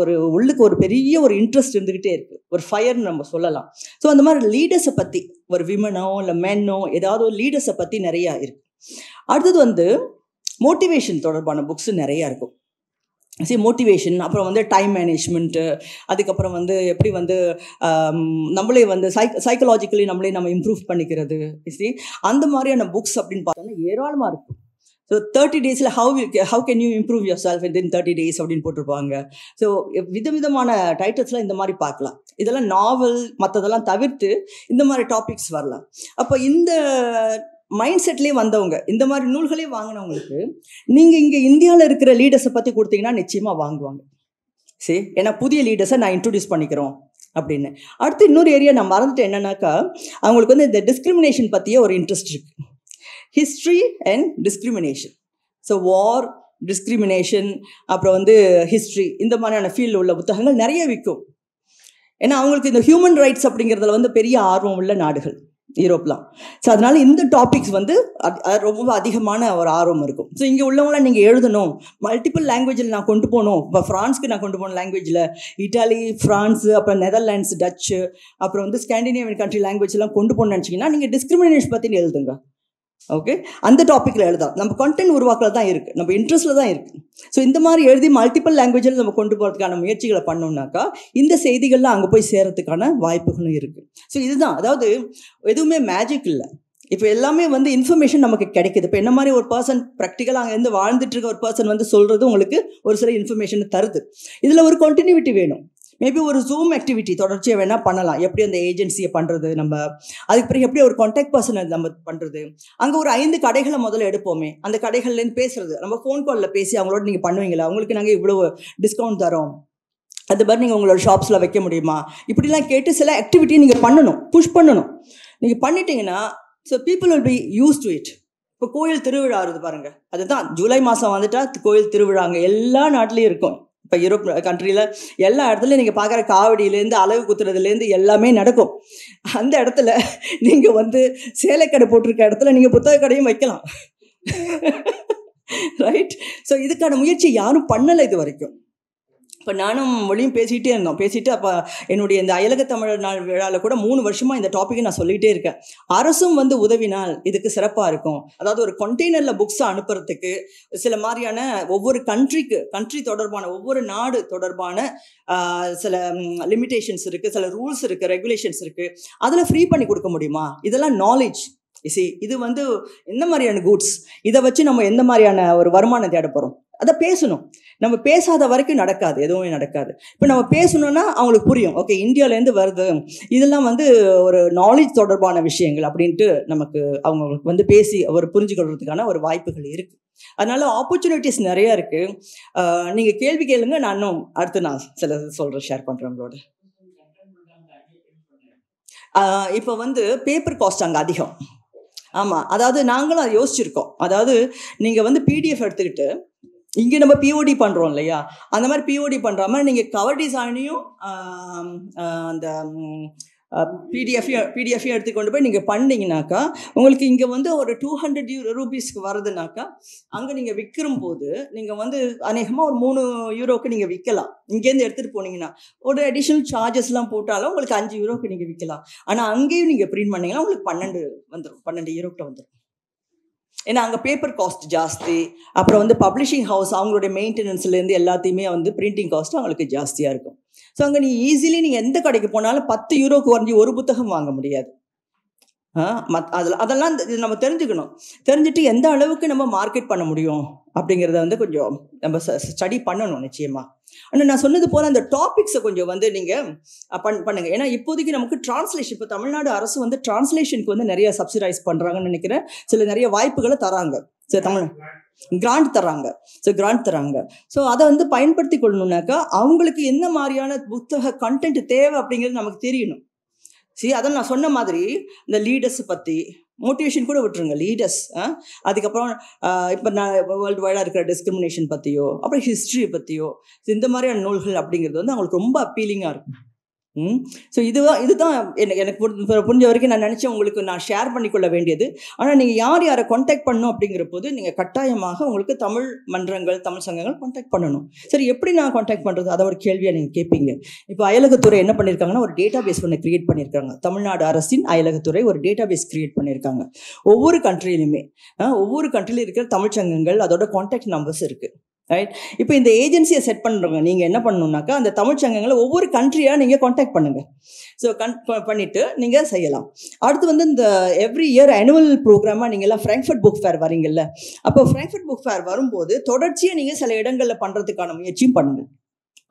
ஒரு உள்ளுக்கு ஒரு பெரிய ஒரு இன்ட்ரெஸ்ட் இருந்துக்கிட்டே இருக்குது, ஒரு ஃபயர்னு நம்ம சொல்லலாம். ஸோ அந்த மாதிரி லீடர்ஸை பற்றி ஒரு விமனோ இல்லை மென்னோ ஏதாவது ஒரு லீடர்ஸை பற்றி நிறையா இருக்குது. அடுத்தது வந்து மோட்டிவேஷன் தொடர்பான புக்ஸ் நிறையா இருக்கும். சரி, மோட்டிவேஷன், அப்புறம் வந்து டைம் மேனேஜ்மெண்ட்டு, அதுக்கப்புறம் வந்து எப்படி வந்து நம்மளே வந்து சைக்கலாஜிக்கலி நம்ம இம்ப்ரூவ் பண்ணிக்கிறது. சரி, அந்த மாதிரியான புக்ஸ் அப்படின்னு பார்த்தோன்னா ஏராளமாக இருக்கும். So 30 days how can you improve your self in 30 days அப்படின்னு போட்டிருப்பாங்க. ஸோ விதவிதமான டைட்டில்ஸ்லாம் இந்த மாதிரி பார்க்கலாம். இதெல்லாம் நாவல் மற்றதெல்லாம் தவிர்த்து இந்த மாதிரி டாபிக்ஸ் வரலாம். அப்போ இந்த மைண்ட் செட்லேயே வந்தவங்க, இந்த மாதிரி நூல்களே வாங்கினவங்களுக்கு நீங்கள் இங்கே இந்தியாவில் இருக்கிற லீடர்ஸை பற்றி கொடுத்தீங்கன்னா நிச்சயமாக வாங்குவாங்க. சரி, ஏன்னா புதிய லீடர்ஸை நான் இன்ட்ரடியூஸ் பண்ணிக்கிறோம் அப்படின்னு. அடுத்து இன்னொரு ஏரியா நான் மறந்துட்டேன், என்னன்னாக்கா அவங்களுக்கு வந்து இந்த டிஸ்கிரிமினேஷன் பற்றியே ஒரு இன்ட்ரெஸ்ட் இருக்குது. History and discrimination. So war, discrimination, அப்புறம் வந்து ஹிஸ்ட்ரி, இந்த மாதிரியான ஃபீல்டில் உள்ள புத்தகங்கள் நிறைய விற்கும். ஏன்னா அவங்களுக்கு இந்த ஹியூமன் ரைட்ஸ் அப்படிங்கிறதுல வந்து பெரிய ஆர்வம் உள்ள நாடுகள் யூரோப்லாம். ஸோ அதனால இந்த டாபிக்ஸ் வந்து ரொம்ப அதிகமான ஒரு ஆர்வம் இருக்கும். ஸோ இங்கே உள்ளவங்களாம் நீங்கள் எழுதணும், மல்டிபிள் லாங்குவேஜில் நான் கொண்டு போகணும். இப்போ ஃப்ரான்ஸ்க்கு நான் கொண்டு போகணும் லாங்குவேஜில், இட்டாலி, ஃப்ரான்ஸு, அப்புறம் நெதர்லாண்ட்ஸ், டச்சு, அப்புறம் வந்து ஸ்காண்டினேவியன் கண்ட்ரி லாங்குவேஜ்லாம் கொண்டு போகணும்னு நினச்சிங்கன்னா நீங்கள் டிஸ்கிரிமினேஷன் பற்றினு எழுதுங்க. ஓகே, அந்த டாப்பிக்கில் எழுதலாம். நம்ம கண்டென்ட் உருவாக்கில் தான் இருக்குது, நம்ம இன்ட்ரெஸ்ட்டில் தான் இருக்குது. ஸோ இந்த மாதிரி எழுதி மல்டிபிள் லாங்குவேஜில் நம்ம கொண்டு போகிறதுக்கான முயற்சிகளை பண்ணோம்னாக்கா இந்த செய்திகள்லாம் அங்கே போய் சேரத்துக்கான வாய்ப்புகளும் இருக்குது. ஸோ இதுதான், அதாவது எதுவுமே மேஜிக் இல்லை. இப்போ எல்லாமே வந்து இன்ஃபர்மேஷன் நமக்கு கிடைக்குது. இப்போ என்ன மாதிரி ஒரு பர்சன் ப்ராக்டிக்கலாக அங்கேருந்து வாழ்ந்துட்டு இருக்க ஒரு பர்சன் வந்து சொல்கிறது உங்களுக்கு ஒரு சில இன்ஃபர்மேஷன் தருது. இதில் ஒரு கண்டினியூட்டி வேணும். மேபி ஒரு ஜூம் ஆக்டிவிட்டி தொடர்ச்சியாக வேணால் பண்ணலாம். எப்படி அந்த ஏஜென்சியை பண்ணுறது, நம்ம அதுக்கு பிறகு எப்படி ஒரு கான்டாக்ட் பர்சனை நம்ம பண்ணுறது, அங்கே ஒரு 5 கடைகளை முதல்ல எடுப்போமே, அந்த கடைகள்லேருந்து பேசுறது, நம்ம ஃபோன் காலில் பேசி அவங்களோட நீங்கள் பண்ணுவீங்களா, உங்களுக்கு நாங்கள் இவ்வளோ டிஸ்கவுண்ட் தரோம், அது மாதிரி நீங்கள் உங்களோட ஷாப்ஸில் வைக்க முடியுமா, இப்படிலாம் கேட்டு சில ஆக்டிவிட்டியை நீங்கள் பண்ணணும், புஷ் பண்ணணும். நீங்கள் பண்ணிட்டீங்கன்னா so people will B use to it. இப்போ கோயில் திருவிழா வருது பாருங்கள், அதுதான் ஜூலை மாதம் வந்துட்டால் கோயில் திருவிழாங்க எல்லா நாட்டிலையும் இருக்கும். இப்போ யூரோப் கண்ட்ரியில் எல்லா இடத்துலையும் நீங்கள் பார்க்குற காவடியிலேருந்து அலகு குத்துறதுலேருந்து எல்லாமே நடக்கும். அந்த இடத்துல நீங்கள் வந்து சேலைக்கடை போட்டிருக்க இடத்துல நீங்கள் புத்தக கடையும் வைக்கலாம். ரைட். ஸோ இதுக்கான முயற்சி யாரும் பண்ணலை இது வரைக்கும். இப்போ நானும் மொழியும் பேசிகிட்டே இருந்தோம். பேசிட்டு அப்போ என்னுடைய இந்த அயலக தமிழர் நாள் விழாவில் கூட 3 வருஷமாக இந்த டாப்பிக்கை நான் சொல்லிகிட்டே இருக்கேன். அரசும் வந்து உதவினால் இதுக்கு சிறப்பாக இருக்கும். அதாவது ஒரு கண்டெய்னரில் புக்ஸை அனுப்புறதுக்கு சில மாதிரியான ஒவ்வொரு கண்ட்ரி தொடர்பான ஒவ்வொரு நாடு தொடர்பான சில லிமிட்டேஷன்ஸ் இருக்குது, சில ரூல்ஸ் இருக்குது, ரெகுலேஷன்ஸ் இருக்குது. அதில் ஃப்ரீ பண்ணி கொடுக்க முடியுமா? இதெல்லாம் நாலேஜ். இது வந்து எந்த மாதிரியான கூட்ஸ், இதை வச்சு நம்ம எந்த மாதிரியான ஒரு வருமானம் தேட போகிறோம், அதை பேசணும். நம்ம பேசாத வரைக்கும் நடக்காது, எதுவுமே நடக்காது. இப்போ நம்ம பேசணுன்னா அவங்களுக்கு புரியும், ஓகே இந்தியாவிலேருந்து வருது, இதெல்லாம் வந்து ஒரு நாலேஜ் தொடர்பான விஷயங்கள் அப்படின்ட்டு நமக்கு அவங்களுக்கு வந்து பேசி அவர் புரிஞ்சுக்கொள்றதுக்கான ஒரு வாய்ப்புகள் இருக்குது. அதனால ஆப்பர்ச்சுனிட்டிஸ் நிறையா இருக்குது. நீங்கள் கேள்வி கேளுங்க, நானும் அடுத்து நான் சில சொல்கிறேன், ஷேர் பண்ணுறேன் உங்களோட. இப்போ வந்து பேப்பர் காஸ்ட் அங்கே அதிகம். ஆமாம், அதாவது நாங்களும் அதை யோசிச்சிருக்கோம். அதாவது நீங்கள் வந்து பிடிஎஃப் எடுத்துக்கிட்டு இங்கே நம்ம பிஓடி பண்ணுறோம் இல்லையா, அந்த மாதிரி பிஓடி பண்ணுறாமல் நீங்கள் கவர் டிசைனையும் அந்த பிடிஎஃபையும் எடுத்துக்கொண்டு போய் நீங்கள் பண்ணிங்கனாக்கா உங்களுக்கு இங்கே வந்து ஒரு 200 ரூபீஸ்க்கு வருதுனாக்கா அங்கே நீங்கள் விற்கிற போது நீங்கள் வந்து அநேகமாக ஒரு 3 யூரோக்கு நீங்கள் விற்கலாம். இங்கேருந்து எடுத்துகிட்டு போனீங்கன்னா ஒரு அடிஷ்னல் சார்ஜஸ்லாம் போட்டாலும் உங்களுக்கு 5 யூரோக்கு நீங்கள் விற்கலாம். ஆனால் அங்கேயும் நீங்கள் பிரிண்ட் பண்ணிங்கன்னா உங்களுக்கு 12 யூரோக்கிட்ட வந்துடும். ஏன்னா அங்கே பேப்பர் காஸ்ட் ஜாஸ்தி, அப்புறம் வந்து பப்ளிஷிங் ஹவுஸ் அவங்களுடைய மெயின்டெனன்ஸ்லேருந்து எல்லாத்தையுமே வந்து பிரிண்டிங் காஸ்ட்டும் அவங்களுக்கு ஜாஸ்தியாக இருக்கும். ஸோ அங்கே ஈஸிலி நீங்கள் எந்த கடைக்கு போனாலும் 10 யூரோக்கு குறைஞ்சி ஒரு புத்தகம் வாங்க முடியாது. அதெல்லாம் நம்ம தெரிஞ்சுட்டு எந்த அளவுக்கு நம்ம மார்க்கெட் பண்ண முடியும் அப்படிங்கிறத வந்து கொஞ்சம் நம்ம ஸ்டடி பண்ணணும் நிச்சயமாக. ஆனால் நான் சொன்னது போல் அந்த டாபிக்ஸை கொஞ்சம் வந்து நீங்கள் பண்ணுங்க. ஏன்னா இப்போதைக்கு நமக்கு டிரான்ஸ்லேஷன், இப்போ தமிழ்நாடு அரசு வந்து டிரான்ஸ்லேஷனுக்கு வந்து நிறைய சப்சிடைஸ் பண்ணுறாங்கன்னு நினைக்கிறேன். சில நிறைய வாய்ப்புகளை தராங்க. சரி, தமிழ் கிராண்ட் தராங்க. ஸோ அதை வந்து பயன்படுத்தி கொள்ளணுன்னாக்கா அவங்களுக்கு என்ன மாதிரியான புத்தக கண்டென்ட் தேவை அப்படிங்கிறது நமக்கு தெரியணும். அதான் நான் சொன்ன மாதிரி இந்த லீடர்ஸ் பற்றி மோட்டிவேஷன் கூட விட்டுருங்க, லீடர்ஸ். அதுக்கப்புறம் இப்போ நான் வேர்ல்டு வைடாக இருக்கிற டிஸ்கிரிமினேஷன் பற்றியோ, அப்புறம் ஹிஸ்ட்ரி பற்றியோ, இந்த மாதிரியான நூல்கள் அப்படிங்கிறது வந்து அவங்களுக்கு ரொம்ப அப்பீலிங்காக இருக்கும். ஸோ இதுதான் எனக்கு புரிஞ்ச வரைக்கும் நான் நினச்சேன் உங்களுக்கு நான் ஷேர் பண்ணிக்கொள்ள வேண்டியது. ஆனால் நீங்கள் யாரை காண்டாக்ட் பண்ணணும் அப்படிங்கிற போது நீங்கள் கட்டாயமாக உங்களுக்கு தமிழ் மன்றங்கள், தமிழ் சங்கங்கள் காண்டாக்ட் பண்ணணும். சரி, எப்படி நான் காண்டாக்ட் பண்ணுறது, அதை ஒரு கேள்வியாக நீங்கள் கேட்பீங்க. இப்போ அயலகத்துறை என்ன பண்ணியிருக்காங்கன்னா ஒரு டேட்டா பேஸ் ஒன்று கிரியேட் பண்ணியிருக்காங்க. தமிழ்நாடு அரசின் அயலகத்துறை ஒரு டேட்டா பேஸ் கிரியேட் பண்ணியிருக்காங்க. ஒவ்வொரு கண்ட்ரிலையுமே இருக்கிற தமிழ் சங்கங்கள் அதோட காண்டாக்ட் நம்பர்ஸ் இருக்குது. ரைட். இப்போ இந்த ஏஜென்சியை செட் பண்ணுறவங்க நீங்கள் என்ன பண்ணணுன்னாக்கா அந்த தமிழ் சங்கங்களை ஒவ்வொரு கண்ட்ரியாக நீங்கள் காண்டாக்ட் பண்ணுங்கள். ஸோ பண்ணிவிட்டு நீங்கள் செய்யலாம். அடுத்து வந்து இந்த எவ்ரி இயர் ஆனுவல் ப்ரோக்ராமாக நீங்கள்லாம் ஃப்ராங்க்ஃபர்ட் புக் ஃபேர் வரீங்கல்ல, அப்போ ஃப்ராங்க்ஃபர்ட் புக் ஃபேர் வரும்போது தொடர்ச்சியாக நீங்கள் சில இடங்களில் பண்ணுறதுக்கான முயற்சியும் பண்ணுங்கள்.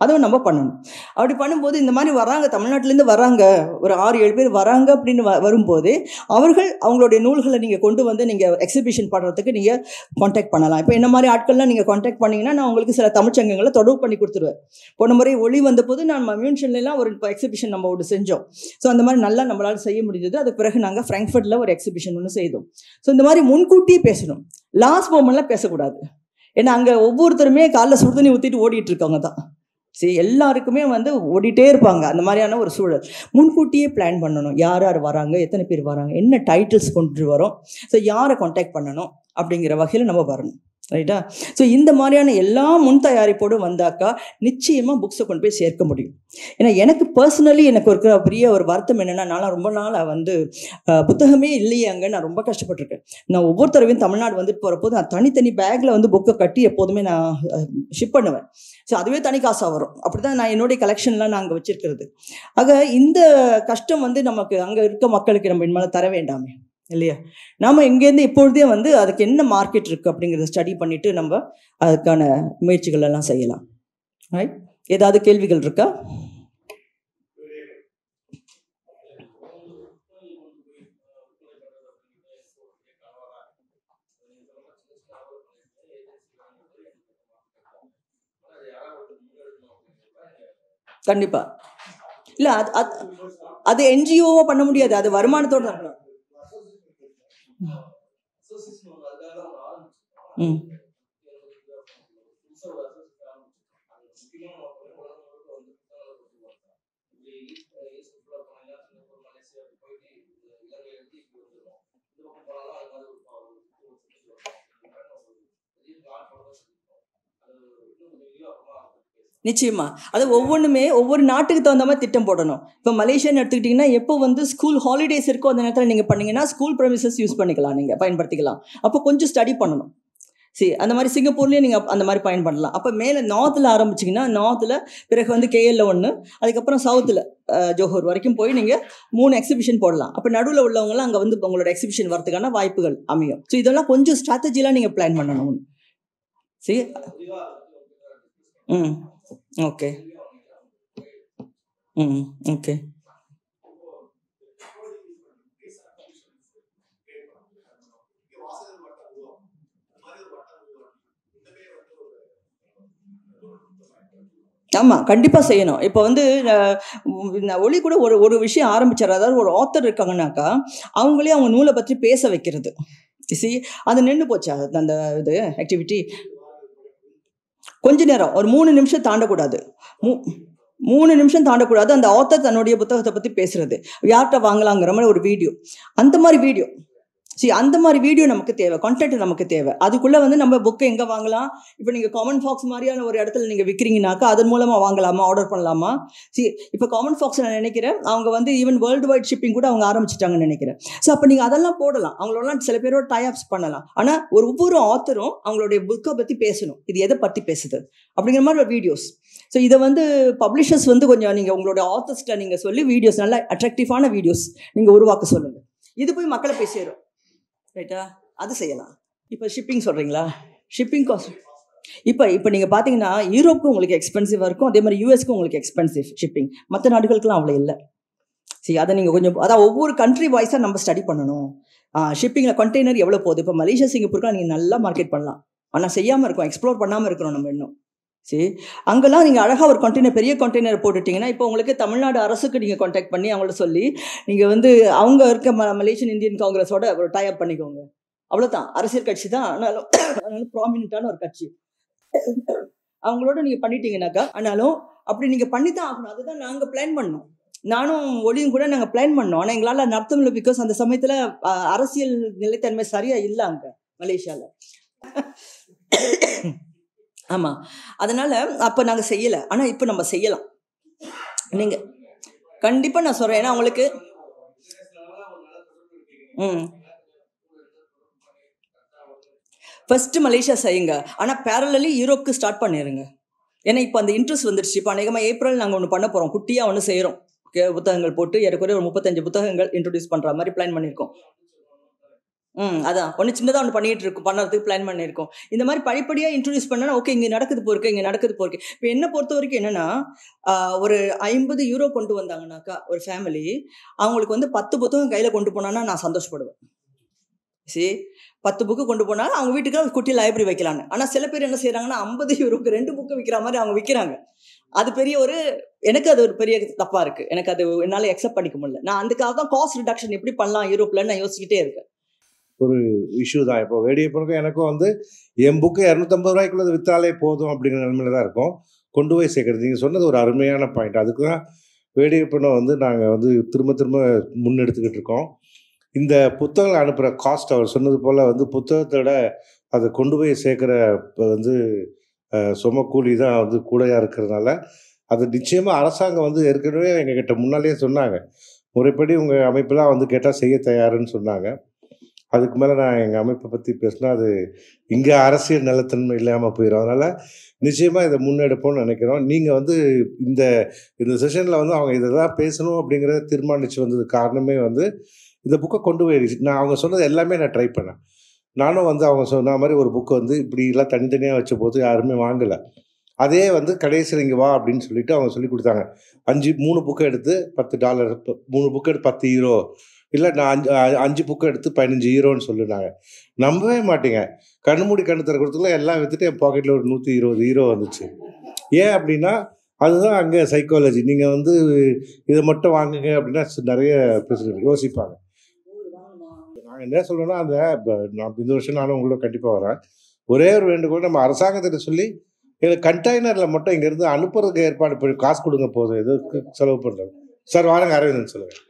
அதுவும் நம்ம பண்ணணும். அப்படி பண்ணும்போது இந்த மாதிரி வராங்க, தமிழ்நாட்டிலேருந்து வராங்க, ஒரு 6-7 பேர் வராங்க அப்படின்னு வரும்போது அவங்களுடைய நூல்களை நீங்கள் கொண்டு வந்து நீங்கள் எக்ஸிபிஷன் பண்ணுறதுக்கு நீங்கள் காண்டாக்ட் பண்ணலாம். இப்போ என்ன மாதிரி ஆட்கள்லாம் நீங்கள் காண்டாக்ட் பண்ணிங்கன்னா நான் உங்களுக்கு சில தமிழ்ச்சங்கங்களை தொடர்பு பண்ணி கொடுத்துருவேன். போன முறை ஒளி வந்தபோது நான் மியூன்ஷன்லாம் ஒரு எக்ஸிபிஷன் நம்ம ஒன்று செஞ்சோம். ஸோ அந்த மாதிரி நல்லா நம்மளால் செய்ய முடிஞ்சது. அதுக்கு பிறகு நாங்கள் ஃப்ராங்க்ஃபர்ட்டில் ஒரு எக்ஸிபிஷன் ஒன்று செய்தோம். ஸோ இந்த மாதிரி முன்கூட்டியே பேசணும், லாஸ்ட் மோமெண்ட்லாம் பேசக்கூடாது. ஏன்னா அங்கே ஒவ்வொருத்தருமே காலைல சுடுதண்ணி ஊற்றிட்டு ஓடிட்டு இருக்கவங்க தான். எல்லாருக்குமே வந்து ஓடிட்டே இருப்பாங்க. அந்த மாதிரியான ஒரு சூழல் முன்கூட்டியே பிளான் பண்ணணும். யார் யார் வராங்க, எத்தனை பேர் வராங்க, என்ன டைட்டில்ஸ் கொண்டு வரோம், ஸோ யாரை காண்டாக்ட் பண்ணணும் அப்படிங்கிற வகையில் நம்ம வரணும். ரைட்டா? ஸோ இந்த மாதிரியான எல்லா முன் தயாரிப்போடும் வந்தாக்கா நிச்சயமாக புக்ஸை கொண்டு போய் சேர்க்க முடியும். ஏன்னா எனக்கு பர்சனலி எனக்கு ஒரு பெரிய ஒரு வருத்தம் என்னென்னா, நான்லாம் ரொம்ப நாள் வந்து புத்தகமே இல்லையே அங்கே நான் ரொம்ப கஷ்டப்பட்டிருக்கேன். நான் ஒவ்வொரு தடவையும் தமிழ்நாடு வந்துட்டு போகிறப்போது நான் தனித்தனி பேக்கில் வந்து புக்கை கட்டி எப்போதுமே நான் ஷிப் பண்ணுவேன். ஸோ அதுவே தனி காசாக வரும். அப்படி தான் நான் என்னுடைய கலெக்ஷன்லாம் நான் அங்கே வச்சுருக்கிறது. ஆக இந்த கஷ்டம் வந்து நமக்கு அங்கே இருக்க மக்களுக்கு நம்ம இனிமேல் தர வேண்டாமே இல்லையா? நாம் இங்கேருந்து இப்பொழுதே வந்து அதுக்கு என்ன மார்க்கெட் இருக்குது அப்படிங்கிறத ஸ்டடி பண்ணிவிட்டு நம்ம அதுக்கான முயற்சிகள் எல்லாம் செய்யலாம். ரைட்? ஏதாவது கேள்விகள் இருக்கா? கண்டிப்பா இல்லை, அது என்ஜிஓவா பண்ண முடியாது, அது வருமானத்தோடு தான். நிச்சயமா அது ஒவ்வொன்றுமே ஒவ்வொரு நாட்டுக்கு தகுந்த மாதிரி திட்டம் போடணும். இப்போ மலேசியான்னு எடுத்துக்கிட்டிங்கன்னா எப்போ வந்து ஸ்கூல் ஹாலிடேஸ் இருக்கோ அந்த நேரத்தில் நீங்கள் பண்ணிங்கன்னா ஸ்கூல் ப்ரெமிசஸ் யூஸ் பண்ணிக்கலாம், நீங்கள் பயன்படுத்திக்கலாம். அப்போ கொஞ்சம் ஸ்டடி பண்ணணும். அந்த மாதிரி சிங்கப்பூர்லேயும் நீங்கள் அந்த மாதிரி பயன்படலாம். அப்போ மேலே நார்த்தில் ஆரம்பிச்சிங்கன்னா நார்த்தில் பிறகு வந்து கேஎல்ல 1, அதுக்கப்புறம் சவுத்தில் ஜோஹர் வரைக்கும் போய் நீங்கள் 3 எக்ஸிபிஷன் போடலாம். அப்போ நடுவில் உள்ளவங்களாம் அங்கே வந்து உங்களோட எக்ஸிபிஷன் வரதுக்கான வாய்ப்புகள் அமையும். ஸோ இதெல்லாம் கொஞ்சம் ஸ்ட்ராட்டஜிலாம் நீங்கள் பிளான் பண்ணணும். ஓகே. ஓகே. ஆமாம், கண்டிப்பாக செய்யணும். இப்போ வந்து ஒளி கூட ஒரு விஷயம் ஆரம்பிச்சார். அதாவது ஒரு ஆத்தர் இருக்காங்கன்னாக்கா அவங்களே அவங்க நூலை பற்றி பேச வைக்கிறது. அது நின்று போச்சா அந்த இது ஆக்டிவிட்டி? கொஞ்ச நேரம், ஒரு 3 நிமிஷம் தாண்டக்கூடாது. 3 நிமிஷம் தாண்டக்கூடாது. அந்த ஆத்தர் தன்னுடைய புத்தகத்தை பற்றி பேசுறது, யார்கிட்ட வாங்கலாங்கிற மாதிரி ஒரு வீடியோ. அந்த மாதிரி வீடியோ அந்த மாதிரி வீடியோ நமக்கு தேவை, கண்டென்ட் நமக்கு தேவை. அதுக்குள்ளே வந்து நம்ம புக்கை எங்கே வாங்கலாம்? இப்போ நீங்கள் காமன் ஃபாக்ஸ் மாதிரியான ஒரு இடத்துல நீங்கள் விற்கிறீங்கனாக்கா அதன் மூலமாக வாங்கலாமா, ஆர்டர் பண்ணலாமா? இப்போ காமன் ஃபாக்ஸ் நான் நினைக்கிறேன் அவங்க வந்து ஈவன் வேர்ல்டு வைட் ஷிப்பிங் கூட அவங்க ஆரம்பிச்சிட்டாங்கன்னு நினைக்கிறேன். அப்போ நீங்கள் அதெல்லாம் போடலாம், அவங்களோட சில பேரோட டைஅப்ஸ் பண்ணலாம். ஆனால் ஒவ்வொரு ஆத்தரும் அவங்களுடைய புக்கை பற்றி பேசணும், இது எதை பற்றி பேசுது அப்படிங்கிற மாதிரி ஒரு வீடியோஸ். இதை வந்து பப்ளிஷர்ஸ் வந்து கொஞ்சம் நீங்கள் உங்களுடைய ஆத்தர்ஸ்ட்டை நீங்கள் சொல்லி வீடியோஸ், நல்லா அட்ராக்டிவான வீடியோஸ் நீங்கள் உருவாக்க சொல்லுங்கள். இது போய் மக்களை போய் சேரும், ரைட்டா? அது செய்யலாம். இப்போ ஷிப்பிங் சொல்கிறீங்களா? ஷிப்பிங் காஸ்ட் இப்போ நீங்கள் பார்த்தீங்கன்னா யூரோப்புக்கு உங்களுக்கு எக்ஸ்பென்சிவாக இருக்கும், அதே மாதிரி யூஎஸ்க்கு உங்களுக்கு எக்ஸ்பென்சிவ் ஷிப்பிங். மற்ற நாடுகளுக்குலாம் அவ்வளோ இல்லை. அதை நீங்கள் கொஞ்சம் அதான் ஒவ்வொரு கண்ட்ரி வாய்ஸாக நம்ம ஸ்டடி பண்ணணும். ஷிப்பிங்கில் கண்டெய்னர் எவ்வளோ போகுது? இப்போ மலேசியா சிங்கப்பூருக்குலாம் நீங்கள் நல்லா மார்க்கெட் பண்ணலாம், ஆனால் செய்யாமல் இருக்கோம், எக்ஸ்ப்ளோர் பண்ணாமல் இருக்கிறோம் நம்ம இன்னும். அங்கெல்லாம் நீங்கள் அழகாக ஒரு கண்டெய்னர், பெரிய கண்டெய்னர் போட்டுட்டிங்கன்னா இப்போ உங்களுக்கு தமிழ்நாடு அரசுக்கு நீங்கள் கான்டாக்ட் பண்ணி அவங்கள்ட்ட சொல்லி நீங்கள் வந்து அவங்க இருக்க மலேசியன் இந்தியன் காங்கிரஸோட ஒரு டைப் பண்ணிக்கோங்க. அவ்வளோதான். அரசியல் கட்சி தான், ஆனாலும் ப்ராமினெண்ட்டான ஒரு கட்சி. அவங்களோட நீங்கள் பண்ணிட்டீங்கன்னாக்கா, ஆனாலும் அப்படி நீங்கள் பண்ணி தான் ஆகணும். அதுதான் நாங்கள் பிளான் பண்ணோம், நானும் ஒளியும் கூட நாங்கள் பிளான் பண்ணோம். ஆனால் எங்களால் நடத்த முடியல, பிகாஸ் அந்த சமயத்தில் அரசியல் நிலைத்தன்மை சரியாக இல்லை அங்கே மலேசியாவில். ஆமாம், அதனால் அப்போ நாங்கள் செய்யலை. ஆனால் இப்போ நம்ம செய்யலாம். நீங்கள் கண்டிப்பாக நான் சொல்கிறேன், ஏன்னா அவங்களுக்கு ஃபஸ்ட்டு மலேசியா செய்யுங்க, ஆனால் பேரலி யூரோப்புக்கு ஸ்டார்ட் பண்ணிடுங்க. ஏன்னா இப்போ அந்த இன்ட்ரெஸ்ட் வந்துடுச்சு. இப்போ அநேகமாக ஏப்ரல் நாங்கள் ஒன்று பண்ண போகிறோம், குட்டியாக ஒன்று செய்கிறோம். புத்தகங்கள் போட்டு ஏறக்குறைய ஒரு 35 புத்தகங்கள் இன்ட்ரடியூஸ் பண்ணுற மாதிரி பிளான் பண்ணியிருக்கோம். அதான் ஒன்று சின்னதாக ஒன்று பண்ணிகிட்டு இருக்கோம், பண்ணுறதுக்கு பிளான் பண்ணியிருக்கோம். இந்த மாதிரி படிப்படியாக இன்ட்ரடியூஸ் பண்ணால் ஓகே, இங்கே நடக்குது போருக்கு, இங்கே நடக்குது போருக்கு. இப்போ என்னை பொறுத்த வரைக்கும் என்னென்னா, ஒரு 50 யூரோ கொண்டு வந்தாங்கன்னாக்கா ஒரு ஃபேமிலி, அவங்களுக்கு வந்து 10 புத்தகம் கையில் கொண்டு போனான்னா நான் சந்தோஷப்படுவேன். 10 புக்கு கொண்டு போனால் அவங்க வீட்டுக்கு குட்டி லைப்ரரி வைக்கலான்னு. ஆனால் சில பேர் என்ன செய்கிறாங்கன்னா 50 யூரோக்கு 2 புக்கு விற்கிற மாதிரி அவங்க விற்கிறாங்க. அது பெரிய ஒரு, எனக்கு அது ஒரு பெரிய தப்பாக இருக்குது. எனக்கு அது என்னால் அக்செப்ட் பண்ணிக்க முடியல. நான் அதுக்காக தான் காஸ்ட் ரிடக்ஷன் எப்படி பண்ணலாம் யூரோப்பில் நான் யோசிச்சுக்கிட்டே இருக்கேன். ஒரு இஷ்யூ தான். இப்போ வேடியப்பனுக்கும் எனக்கும் வந்து என் புக்கு 250 ரூபாய்க்குள்ளது விற்றாலே போதும் அப்படிங்கிற நிலைமையில தான் இருக்கும். கொண்டு போய் சேர்க்குறது நீங்கள் சொன்னது ஒரு அருமையான பாயிண்ட். அதுக்கு தான் வேடியப்பனை வந்து நாங்கள் வந்து திரும்ப திரும்ப முன்னெடுத்துக்கிட்டு இருக்கோம். இந்த புத்தகங்களை அனுப்புகிற காஸ்ட் அவர் சொன்னது போல் வந்து புத்தகத்தோட அதை கொண்டு போய் சேர்க்குற இப்போ வந்து சும கூலி தான் வந்து கூடையாக இருக்கிறதுனால அது நிச்சயமாக அரசாங்கம் வந்து ஏற்கனவே எங்ககிட்ட முன்னாலேயே சொன்னாங்க, முறைப்படி உங்கள் அமைப்பெல்லாம் வந்து கேட்டால் செய்ய தயாருன்னு சொன்னாங்க. அதுக்கு மேலே நான் எங்கள் அமைப்பை பற்றி பேசினா அது இங்கே அரசியல் நிலத்தன்மை இல்லாமல் போயிடும். அதனால் நிச்சயமாக இதை முன்னெடுப்போம்னு நினைக்கிறோம். நீங்கள் வந்து இந்த செஷனில் வந்து அவங்க இதை தான் பேசணும் அப்படிங்கிறத தீர்மானித்து வந்தது காரணமே வந்து இந்த புக்கை கொண்டு போயிடுச்சு. நான் அவங்க சொன்னது எல்லாமே நான் ட்ரை பண்ணேன். நானும் வந்து அவங்க சொன்ன மாதிரி ஒரு புக்கை வந்து இப்படிலாம் தனித்தனியாக வச்ச போது யாருமே வாங்கலை. அதே வந்து கடைசியில் இங்கே வா அப்படின்னு சொல்லிட்டு அவங்க சொல்லி கொடுத்தாங்க. 3 புக்கை எடுத்து $10, 3 புக்கு எடுத்து 10 யூரோ, இல்லை நான் 5 புக்கை எடுத்து 15 யூரோன்னு சொல்லினாங்க. நம்பவே மாட்டீங்க, கண்ணு மூடி கண்ணு திறக்கிறதுக்குள்ள எல்லாம் விற்றுட்டு என் பாக்கெட்டில் ஒரு 120 யூரோ வந்துச்சு. ஏன் அப்படின்னா அதுதான் அங்கே சைக்காலஜி. நீங்கள் வந்து இதை மட்டும் வாங்குங்க அப்படின்னா நிறைய பிரச்சனை யோசிப்பாங்க. நாங்கள் என்ன சொல்கிறோன்னா, நான் இந்த வருஷம் நானும் உங்களோட கண்டிப்பாக வரேன். ஒரே ஒரு வேண்டுகோள், நம்ம அரசாங்கத்திட்ட சொல்லி எங்களுக்கு கண்டெய்னரில் மட்டும் இங்கேருந்து அனுப்புறதுக்கு ஏற்பாடு பண்ணி காசு கொடுங்க, போதும் எதுக்கு செலவு பண்ணுறது. சார் வாருங்க, அரவிந்தன் சொல்லுங்கள்.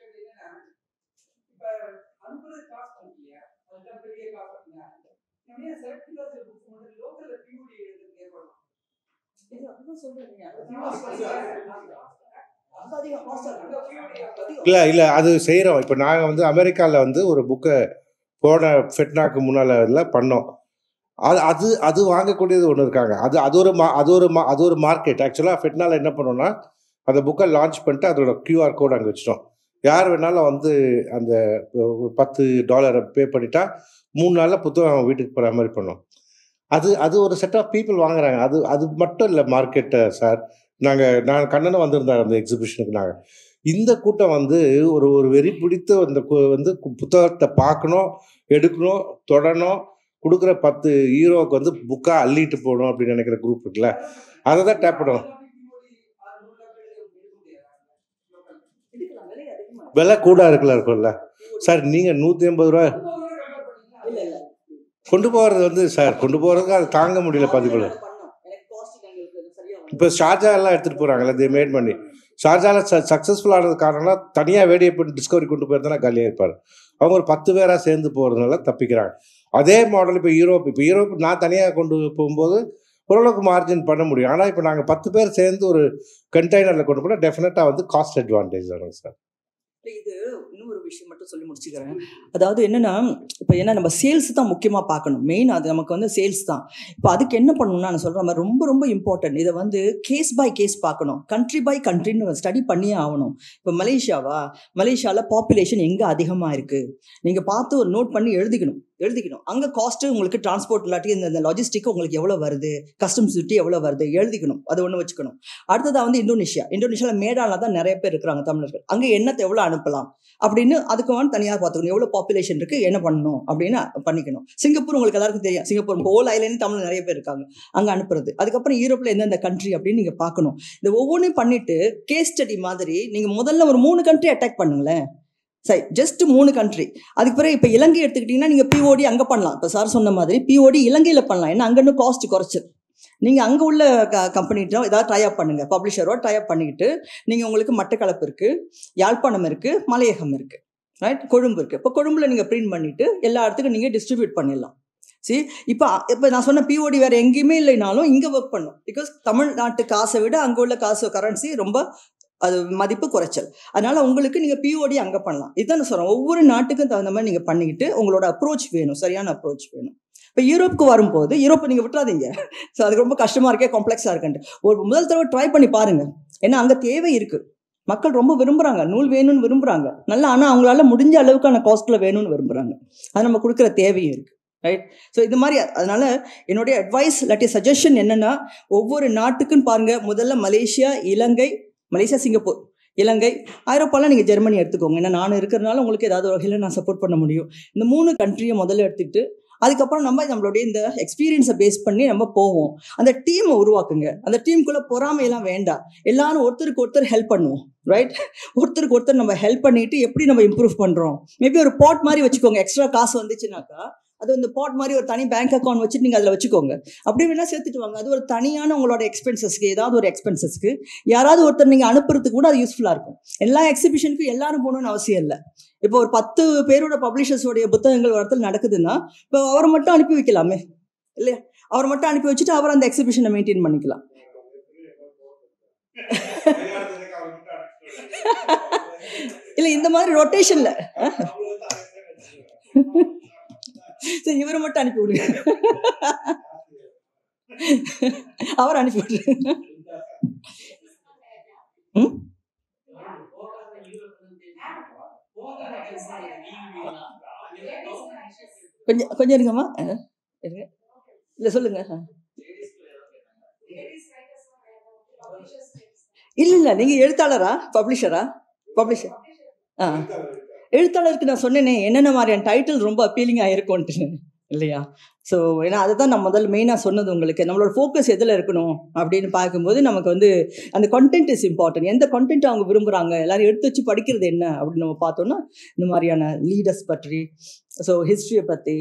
இல்லை அது செய்கிறோம். இப்போ நாங்கள் வந்து அமெரிக்காவில் வந்து ஒரு புக்கை போன ஃபெட்னாக்கு முன்னால் பண்ணோம். அது வாங்கக்கூடியது ஒன்று இருக்காங்க. அது ஒரு மார்க்கெட். ஆக்சுவலாக ஃபெட்னால என்ன பண்ணோம்னா அந்த புக்கை லான்ச் பண்ணிட்டு அதோட QR கோட் அங்கே வச்சிட்டோம். யார் வேணாலும் வந்து அந்த $10 பே பண்ணிட்டா 3 நாளில் புத்தகம் அவங்க வீட்டுக்கு போகிற மாதிரி பண்ணோம். அது ஒரு செட் ஆஃப் பீப்புள் வாங்குறாங்க. அது மட்டும் இல்லை மார்க்கெட்டை சார். நான் கண்ணனும் வந்திருந்தார் அந்த எக்ஸிபிஷனுக்கு. நாங்கள் இந்த கூட்டம் வந்து ஒரு வெறி பிடித்து அந்த வந்து புத்தகத்தை பார்க்கணும், எடுக்கணும், தொடணும், கொடுக்குற 10 யூரோவுக்கு வந்து புக்காக அள்ளிட்டு போகணும் அப்படின்னு நினைக்கிற குரூப் இருக்குல்ல, அதை தான் டேப் பண்ணுவோம். விலை கூட இருக்குல்ல சார். நீங்கள் 150 ரூபா கொண்டு போகிறது வந்து சார், கொண்டு போகிறதுக்கு அது தாங்க முடியல. பதிவுகள் இப்போ இப்போ ஷார்ஜா எல்லாம் எடுத்துகிட்டு போகிறாங்கல்ல, தே மேட் பண்ணி ஷார்ஜாவில் சக்ஸஸ்ஃபுல் ஆனது காரணம்னா தனியாக வேடியப்பன் டிஸ்கவரி கொண்டு போயிருந்தா காலியாக இருப்பார். அவங்க ஒரு 10 பேராக சேர்ந்து போகிறதுனால தப்பிக்கிறாங்க. அதே மாடல் இப்போ யூரோப் நான் தனியாக கொண்டு போகும்போது ஓரளவுக்கு மார்ஜின் பண்ண முடியும். ஆனால் இப்போ நாங்கள் 10 பேர் சேர்ந்து ஒரு கண்டெய்னரில் கொண்டு போனால் டெஃபினட்டாக வந்து காஸ்ட் அட்வான்டேஜ் தானே சார். இது இன்னொரு விஷயம் மட்டும் சொல்லி முடிச்சுக்கிறேன். அதாவது என்னன்னா, இப்போ என்ன நம்ம சேல்ஸ் தான் முக்கியமாக பார்க்கணும். மெயின் அது நமக்கு வந்து சேல்ஸ் தான். இப்போ அதுக்கு என்ன பண்ணணும்னா நான் சொல்கிற மாதிரி ரொம்ப ரொம்ப இம்பார்ட்டன்ட். இதை வந்து கேஸ் பை கேஸ் பார்க்கணும். கண்ட்ரி பை கண்ட்ரின்னு ஸ்டடி பண்ணியே ஆகணும். இப்போ மலேசியாவில் பாப்புலேஷன் எங்கே அதிகமாக இருக்குது நீங்கள் பார்த்து ஒரு நோட் பண்ணி எழுதிக்கணும். அங்கே காஸ்ட்டு உங்களுக்கு டிரான்ஸ்போர்ட் இல்லாட்டி இந்த லாஜிஸ்டிக் உங்களுக்கு எவ்வளோ வருது, கஸ்டம்ஸ் டியூட்டி எவ்வளோ வருது எழுதிக்கணும். அது ஒன்று வச்சுக்கணும். அடுத்ததாக வந்து இந்தோனேஷியாவில் மேடால தான் நிறைய பேர் இருக்கிறாங்க தமிழர்கள். அங்கே என்னத்தை எவ்வளோ அனுப்பலாம் அப்படின்னு அதுக்கு வந்து தனியாக பார்த்துக்கணும். எவ்வளோ பாப்புலேஷன் இருக்குது, என்ன பண்ணணும் அப்படின்னு பண்ணிக்கணும். சிங்கப்பூர் உங்களுக்கு எல்லாருக்கும் தெரியும். சிங்கப்பூர் ஹோல் ஐலேருந்து தமிழ் நிறைய பேர் இருக்காங்க, அங்கே அனுப்புறது. அதுக்கப்புறம் யூரோப்பில் எந்தெந்த கண்ட்ரி அப்படின்னு நீங்கள் பார்க்கணும். இந்த ஒவ்வொன்றையும் பண்ணிட்டு கேஸ் ஸ்டடி மாதிரி நீங்கள் முதல்ல ஒரு 3 கண்ட்ரி அட்டாக் பண்ணுங்களேன். சரி, ஜஸ்ட் 3 கண்ட்ரி. அதுக்கு பிறகு இப்போ இலங்கை எடுத்துக்கிட்டிங்கன்னா நீங்கள் பிஓடி அங்கே பண்ணலாம். இப்போ சார் சொன்ன மாதிரி பிஓடி இலங்கையில் பண்ணலாம். ஏன்னா அங்கே இன்னும் காஸ்ட் குறைச்சி நீங்கள் அங்கே உள்ள கம்பெனிட்டோ ஏதாவது ட்ரைஅப் பண்ணுங்கள். பப்ளிஷரோ ட்ரைஅப் பண்ணிக்கிட்டு நீங்கள் உங்களுக்கு மட்டக்களப்பு இருக்குது, யாழ்ப்பாணம் இருக்குது, மலையகம் இருக்குது, ரைட், கொழும்பு இருக்குது. இப்போ கொழும்பில் நீங்கள் பிரிண்ட் பண்ணிவிட்டு எல்லா இடத்துக்கும் நீங்கள் டிஸ்ட்ரிபியூட் பண்ணிடலாம். இப்போ நான் சொன்ன பிஓடி வேறு எங்கேயுமே இல்லைனாலும் இங்கே ஒர்க் பண்ணும். பிகாஸ் தமிழ்நாட்டு காசை விட அங்கே உள்ள காசு கரன்சி ரொம்ப அது மதிப்பு குறைச்சல். அதனால உங்களுக்கு நீங்கள் பிஓடி அங்கே பண்ணலாம். இதுதான் நான் சொல்கிறேன். ஒவ்வொரு நாட்டுக்கும் தகுந்த மாதிரி நீங்கள் பண்ணிக்கிட்டு உங்களோட அப்ரோச் வேணும், சரியான அப்ரோச் வேணும். இப்போ யூரோப்புக்கு வரும்போது யூரோப்பை நீங்கள் விட்டுறாதீங்க. ஸோ அது ரொம்ப கஷ்டமாக இருக்கே, காம்ப்ளெக்ஸாக இருக்குன்ட்டு ஒரு முதல் தடவை ட்ரை பண்ணி பாருங்கள். ஏன்னா அங்கே தேவை இருக்குது. மக்கள் ரொம்ப விரும்புகிறாங்க, நூல் வேணும்னு விரும்புகிறாங்க நல்லா. ஆனால் அவங்களால முடிஞ்ச அளவுக்கான காஸ்ட்டில் வேணும்னு விரும்புகிறாங்க. அது நம்ம கொடுக்குற தேவையும் இருக்குது, ரைட். ஸோ இது மாதிரி அதனால் என்னுடைய அட்வைஸ் இல்லாட்டி சஜஷன் என்னென்னா, ஒவ்வொரு நாட்டுக்குன்னு பாருங்கள். முதல்ல மலேசியா, சிங்கப்பூர், இலங்கை, ஐரோப்பாலாம் நீங்கள் ஜெர்மனி எடுத்துக்கோங்க. ஏன்னா நான் இருக்கிறதுனால உங்களுக்கு ஏதாவது ஒரு வகையில் நான் சப்போர்ட் பண்ண முடியும். இந்த 3 கண்ட்ரியை முதல்ல எடுத்துக்கிட்டு அதுக்கப்புறம் நம்மளுடைய இந்த எக்ஸ்பீரியன்ஸை பேஸ் பண்ணி நம்ம போவோம். அந்த டீமை உருவாக்குங்க. அந்த டீமுக்குள்ளே பொறாமையெல்லாம் வேண்டாம். எல்லாரும் ஒருத்தருக்கு ஒருத்தர் ஹெல்ப் பண்ணுவோம், ரைட். ஒருத்தருக்கு ஒருத்தர் நம்ம ஹெல்ப் பண்ணிட்டு எப்படி நம்ம இம்ப்ரூவ் பண்ணுறோம். மேபி ஒரு பாட் மாதிரி வச்சுக்கோங்க. எக்ஸ்ட்ரா காசு வந்துச்சுனாக்கா அது இந்த பாட் மாதிரி ஒரு தனி பேங்க் அக்கௌண்ட் வச்சுட்டு நீங்கள் அதில் வச்சுக்கோங்க. அப்படி வேணால் சேர்த்துட்டு வாங்க. அது ஒரு தனியான உங்களோட எக்ஸ்பென்சஸ்க்கு, ஏதாவது ஒரு எக்ஸ்பென்சஸ்க்கு யாராவது ஒருத்தர் நீங்கள் அனுப்புறதுக்கு கூட அது யூஸ்ஃபுல்லாக இருக்கும். எல்லா எக்ஸிபிஷனுக்கும் எல்லாரும் போகணும்னு அவசியம் இல்லை. இப்போ ஒரு 10 பேரோட பப்ளிஷர்ஸோடைய புத்தகங்கள் ஒரு இடத்துல நடக்குதுன்னா இப்போ அவரை மட்டும் அனுப்பி வைக்கலாமே இல்லையா? அவரை மட்டும் அனுப்பி வச்சுட்டு அவர் அந்த எக்ஸிபிஷனை மெயின்டைன் பண்ணிக்கலாம். இல்லை, இந்த மாதிரி ரொட்டேஷன்ல சரி இவரை மட்டும் அனுப்பி விடுங்க, அவர் அனுப்பி விடுங்க. கொஞ்சம் இருங்கம்மா, இல்லை சொல்லுங்க. இல்லை நீங்கள் எழுத்தாளரா பப்ளிஷர்? எழுத்தாளருக்கு நான் சொன்னேனே என்னென்ன மாதிரியான டைட்டில் ரொம்ப அப்பீலிங்காக இருக்கும்ன்ட்டு இல்லையா? ஸோ ஏன்னா அதுதான் நான் முதல்ல மெயினாக சொன்னது உங்களுக்கு. நம்மளோட ஃபோக்கஸ் எதில் இருக்கணும் அப்படின்னு பார்க்கும்போது நமக்கு வந்து அந்த கண்டென்ட் இஸ் இம்பார்ட்டன்ட். எந்த கண்டென்ட் அவங்க விரும்புகிறாங்க, எல்லோரும் எடுத்து வச்சு படிக்கிறது என்ன அப்படின்னு நம்ம பார்த்தோன்னா இந்த மாதிரியான லீடர்ஸ் பற்றி, ஸோ ஹிஸ்ட்ரியை பற்றி,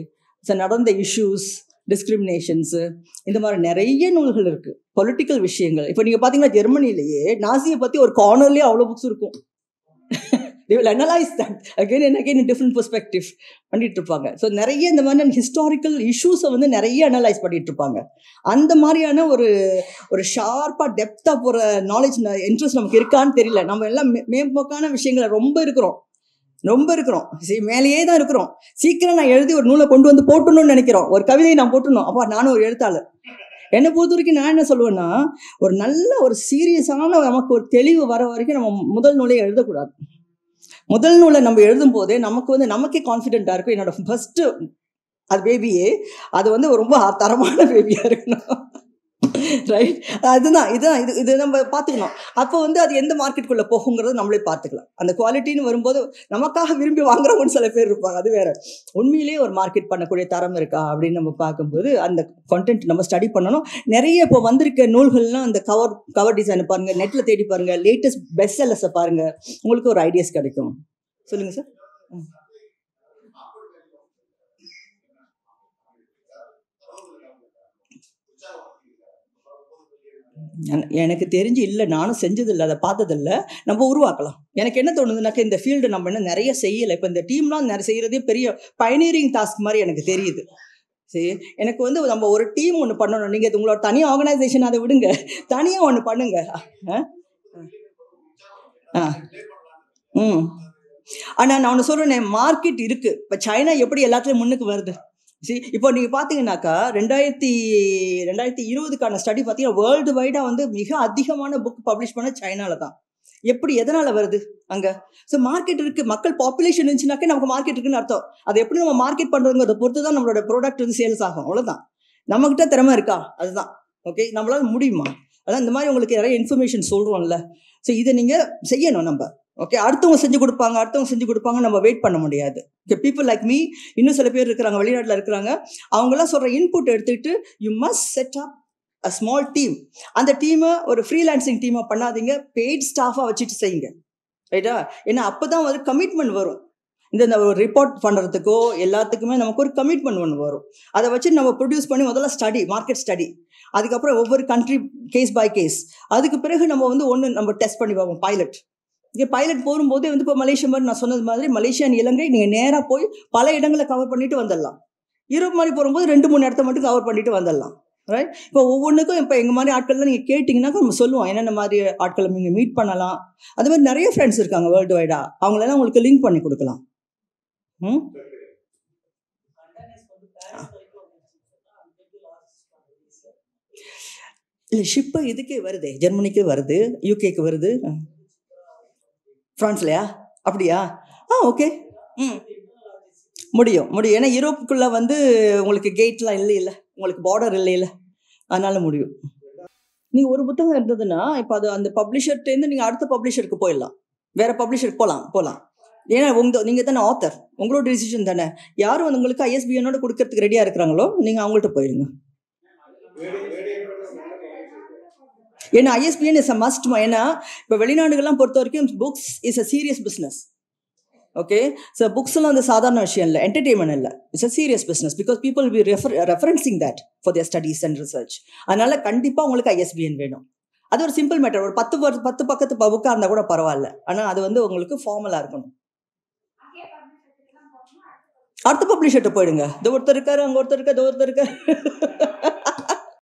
ஸோ நடந்த இஷ்யூஸ், டிஸ்கிரிமினேஷன்ஸு, இந்த மாதிரி நிறைய நூல்கள் இருக்குது. பொலிட்டிக்கல் விஷயங்கள். இப்போ நீங்கள் பார்த்தீங்கன்னா ஜெர்மனிலேயே நாசியை பற்றி ஒரு கார்னர்லேயே அவ்வளோ புக்ஸ் இருக்கும். They will analyze that again and again in different perspective பண்ணிட்டு இருப்பாங்க. ஸோ நிறைய இந்த மாதிரியான ஹிஸ்டாரிக்கல் இஷ்யூஸை வந்து நிறைய அனலைஸ் பண்ணிட்டு இருப்பாங்க. அந்த மாதிரியான ஒரு ஷார்ப்பாக டெப்த்தாக போகிற நாலேஜ் இன்ட்ரெஸ்ட் நமக்கு இருக்கான்னு தெரியல. நம்ம எல்லாம் மேம்போக்கான விஷயங்களை ரொம்ப இருக்கிறோம். சரி மேலேயே தான் இருக்கிறோம். சீக்கிரம் நான் எழுதி ஒரு நூலை கொண்டு வந்து போட்டணும்னு நினைக்கிறோம். ஒரு கவிதையை நான் போட்டணும். அப்போ நானும் ஒரு எழுத்தாளர். என்னை பொறுத்த வரைக்கும் நான் என்ன சொல்லுவேன்னா, ஒரு நல்ல ஒரு சீரியஸான நமக்கு ஒரு தெளிவு வர வரைக்கும் நம்ம முதல் நூலையை எழுதக்கூடாது. முதல் நூலை நம்ம எழுதும் போதே நமக்கே கான்ஃபிடென்ட்டாக இருக்கும். என்னோட ஃபர்ஸ்ட்டு அது பேபியே அது வந்து ரொம்ப தரமான பேபியாக இருக்கணும், ரைட். இது நம்ம பார்த்துக்கணும். அப்போ வந்து அது எந்த மார்க்கெட்டுக்குள்ளே போகுங்கிறது நம்மளே பார்த்துக்கலாம். அந்த குவாலிட்டின்னு வரும்போது நமக்காக விரும்பி வாங்குறவங்கன்னு சில பேர் இருப்பாங்க, அது வேறு. உண்மையிலேயே ஒரு மார்க்கெட் பண்ணக்கூடிய தரம் இருக்கா அப்படின்னு நம்ம பார்க்கும்போது அந்த கண்டென்ட் நம்ம ஸ்டடி பண்ணணும். நிறைய இப்போ வந்திருக்க நூல்கள்லாம் அந்த கவர் டிசைனை பாருங்கள், நெட்டில் தேடி பாருங்கள், லேட்டஸ்ட் பெஸ்ட் செல்லர்ஸை பாருங்கள், உங்களுக்கு ஒரு ஐடியாஸ் கிடைக்கும். சொல்லுங்கள் சார். எனக்கு தெரிஞ்சு இல்லை, நானும் செஞ்சதில்லை, அதை பார்த்ததில்ல. நம்ம உருவாக்கலாம். எனக்கு என்ன தோணுதுனாக்கா, இந்த ஃபீல்டு நம்ம இன்னும் நிறைய செய்யலை. இப்போ இந்த டீம்லாம் நிறைய செய்கிறதே பெரிய பயனியரிங் டாஸ்க் மாதிரி எனக்கு தெரியுது. சரி, எனக்கு வந்து நம்ம ஒரு டீம் ஒன்று பண்ணணும். நீங்கள் உங்களோட தனி ஆர்கனைசேஷன் அதை விடுங்க, தனியாக ஒன்று பண்ணுங்க. ஆ ம் ஆனால் நான் ஒன்று சொல்கிறேன், மார்க்கெட் இருக்குது. இப்போ சைனா எப்படி எல்லாத்துலேயும் முன்னுக்கு வருது. சரி, இப்போ நீங்கள் பார்த்தீங்கன்னாக்கா 2020க்கான ஸ்டடி பார்த்தீங்கன்னா வேர்ல்டு வைடாக வந்து மிக அதிகமான புக் பப்ளிஷ் பண்ண சைனாவில் தான். எப்படி எதனால் வருது அங்கே? ஸோ மார்க்கெட் இருக்குது, மக்கள் பாப்புலேஷன் இருந்துச்சுனாக்கே நமக்கு மார்க்கெட் இருக்குன்னு அர்த்தம். அதை எப்படி நம்ம மார்க்கெட் பண்ணுறதுங்கிறத பொறுத்து தான் நம்மளோட ப்ராடக்ட் வந்து சேல்ஸ் ஆகும். அவ்வளோதான். நம்மக்கிட்ட திறமை இருக்கா, அதுதான். ஓகே, நம்மளால முடியுமா? அதான் இந்த மாதிரி உங்களுக்கு நிறைய இன்ஃபர்மேஷன் சொல்கிறோம்ல. ஸோ இதை நீங்கள் செய்யணும் நம்ம. ஓகே, அடுத்தவங்க செஞ்சு கொடுப்பாங்க, நம்ம வெயிட் பண்ண முடியாது. ஓகே, பீப்புள் லைக் மீ, இன்னும் சில பேர் இருக்கிறாங்க, வெளிநாட்டில் இருக்கிறாங்க. அவங்களாம் சொல்கிற இன்புட் எடுத்துக்கிட்டு you must set up a small team. அந்த டீமை ஒரு ஃப்ரீலான்சிங் டீமாக பண்ணாதீங்க, பெய்ட் ஸ்டாஃபாக வச்சுட்டு செய்யுங்க. ரைட்டா? ஏன்னா அப்போ தான் ஒரு கமிட்மெண்ட் வரும். இந்த ஒரு ரிப்போர்ட் பண்ணுறதுக்கோ எல்லாத்துக்குமே நமக்கு ஒரு கமிட்மெண்ட் ஒன்று வரும். அதை வச்சு நம்ம ப்ரொடியூஸ் பண்ணி முதல்ல மார்க்கெட் ஸ்டடி, அதுக்கப்புறம் ஒவ்வொரு கண்ட்ரி கேஸ் பை கேஸ், அதுக்கு பிறகு நம்ம வந்து நம்ம டெஸ்ட் பண்ணி பார்ப்போம். இங்கே பைலட் போகும்போது வந்து இப்போ மலேசியா மாதிரி நான் சொன்னது மாதிரி மலேசியா இலங்கை நீங்கள் நேராக போய் பல இடங்களை கவர் பண்ணிட்டு வந்துடலாம். யூரோப் மாதிரி போகும்போது 2-3 இடத்த மட்டும் கவர் பண்ணிட்டு வந்துடலாம். ரைட்? இப்போ ஒவ்வொன்றுக்கும் இப்போ எங்கள் மாதிரி ஆட்கள்லாம் நீங்கள் கேட்டிங்கன்னாக்கா நம்ம சொல்லுவோம் என்னென்ன மாதிரி ஆட்களை நீங்கள் மீட் பண்ணலாம். அது மாதிரி நிறைய ஃப்ரெண்ட்ஸ் இருக்காங்க வேர்ல்டு வைடாக, அவங்களெல்லாம் உங்களுக்கு லிங்க் பண்ணி கொடுக்கலாம். இல்லை, ஷிப்பு இதுக்கே வருது, ஜெர்மனிக்கு வருது, யூகேக்கு வருது, ஃப்ரான்ஸ்லையா? அப்படியா? ஓகே. முடியும். ஏன்னா யூரோப்புக்குள்ளே வந்து உங்களுக்கு கேட்லாம் இல்லை, உங்களுக்கு பார்டர் இல்லை, அதனால முடியும். நீங்கள் ஒரு புத்தகம் இருந்ததுன்னா இப்போ அது அந்த பப்ளிஷர்ட்டேருந்து நீங்கள் அடுத்த பப்ளிஷருக்கு போயிடலாம், வேறு பப்ளிஷருக்கு போகலாம். ஏன்னா நீங்கள் தானே ஆத்தர், உங்களோட டிசிஷன் தானே. யாரும் வந்து உங்களுக்கு ISBN கொடுக்கறதுக்கு ரெடியாக இருக்கிறாங்களோ நீங்கள் அவங்கள்ட்ட போயிடுங்க. ஏன்னா ISBN இஸ் அ மஸ்ட். ஏன்னா இப்போ வெளிநாடுகள்லாம் பொறுத்த வரைக்கும் books is a serious business. Okay, so புக்ஸ்லாம் வந்து சாதாரண விஷயம் இல்லை, என்டர்டெயின்மெண்ட் இல்லை, it's a serious business. Because people will be referencing that for their studies and research. அதனால கண்டிப்பாக உங்களுக்கு ISBN வேணும். அது ஒரு சிம்பிள் மேட்டர். ஒரு 10 பக்கத்து புக்காக இருந்தால் கூட பரவாயில்ல, ஆனால் அது வந்து உங்களுக்கு ஃபார்மலாக இருக்கணும். அடுத்த பப்ளிஷர்கிட்ட போயிடுங்க. இது ஒருத்தர் இருக்காரு, அங்கே ஒருத்தர் இருக்காரு.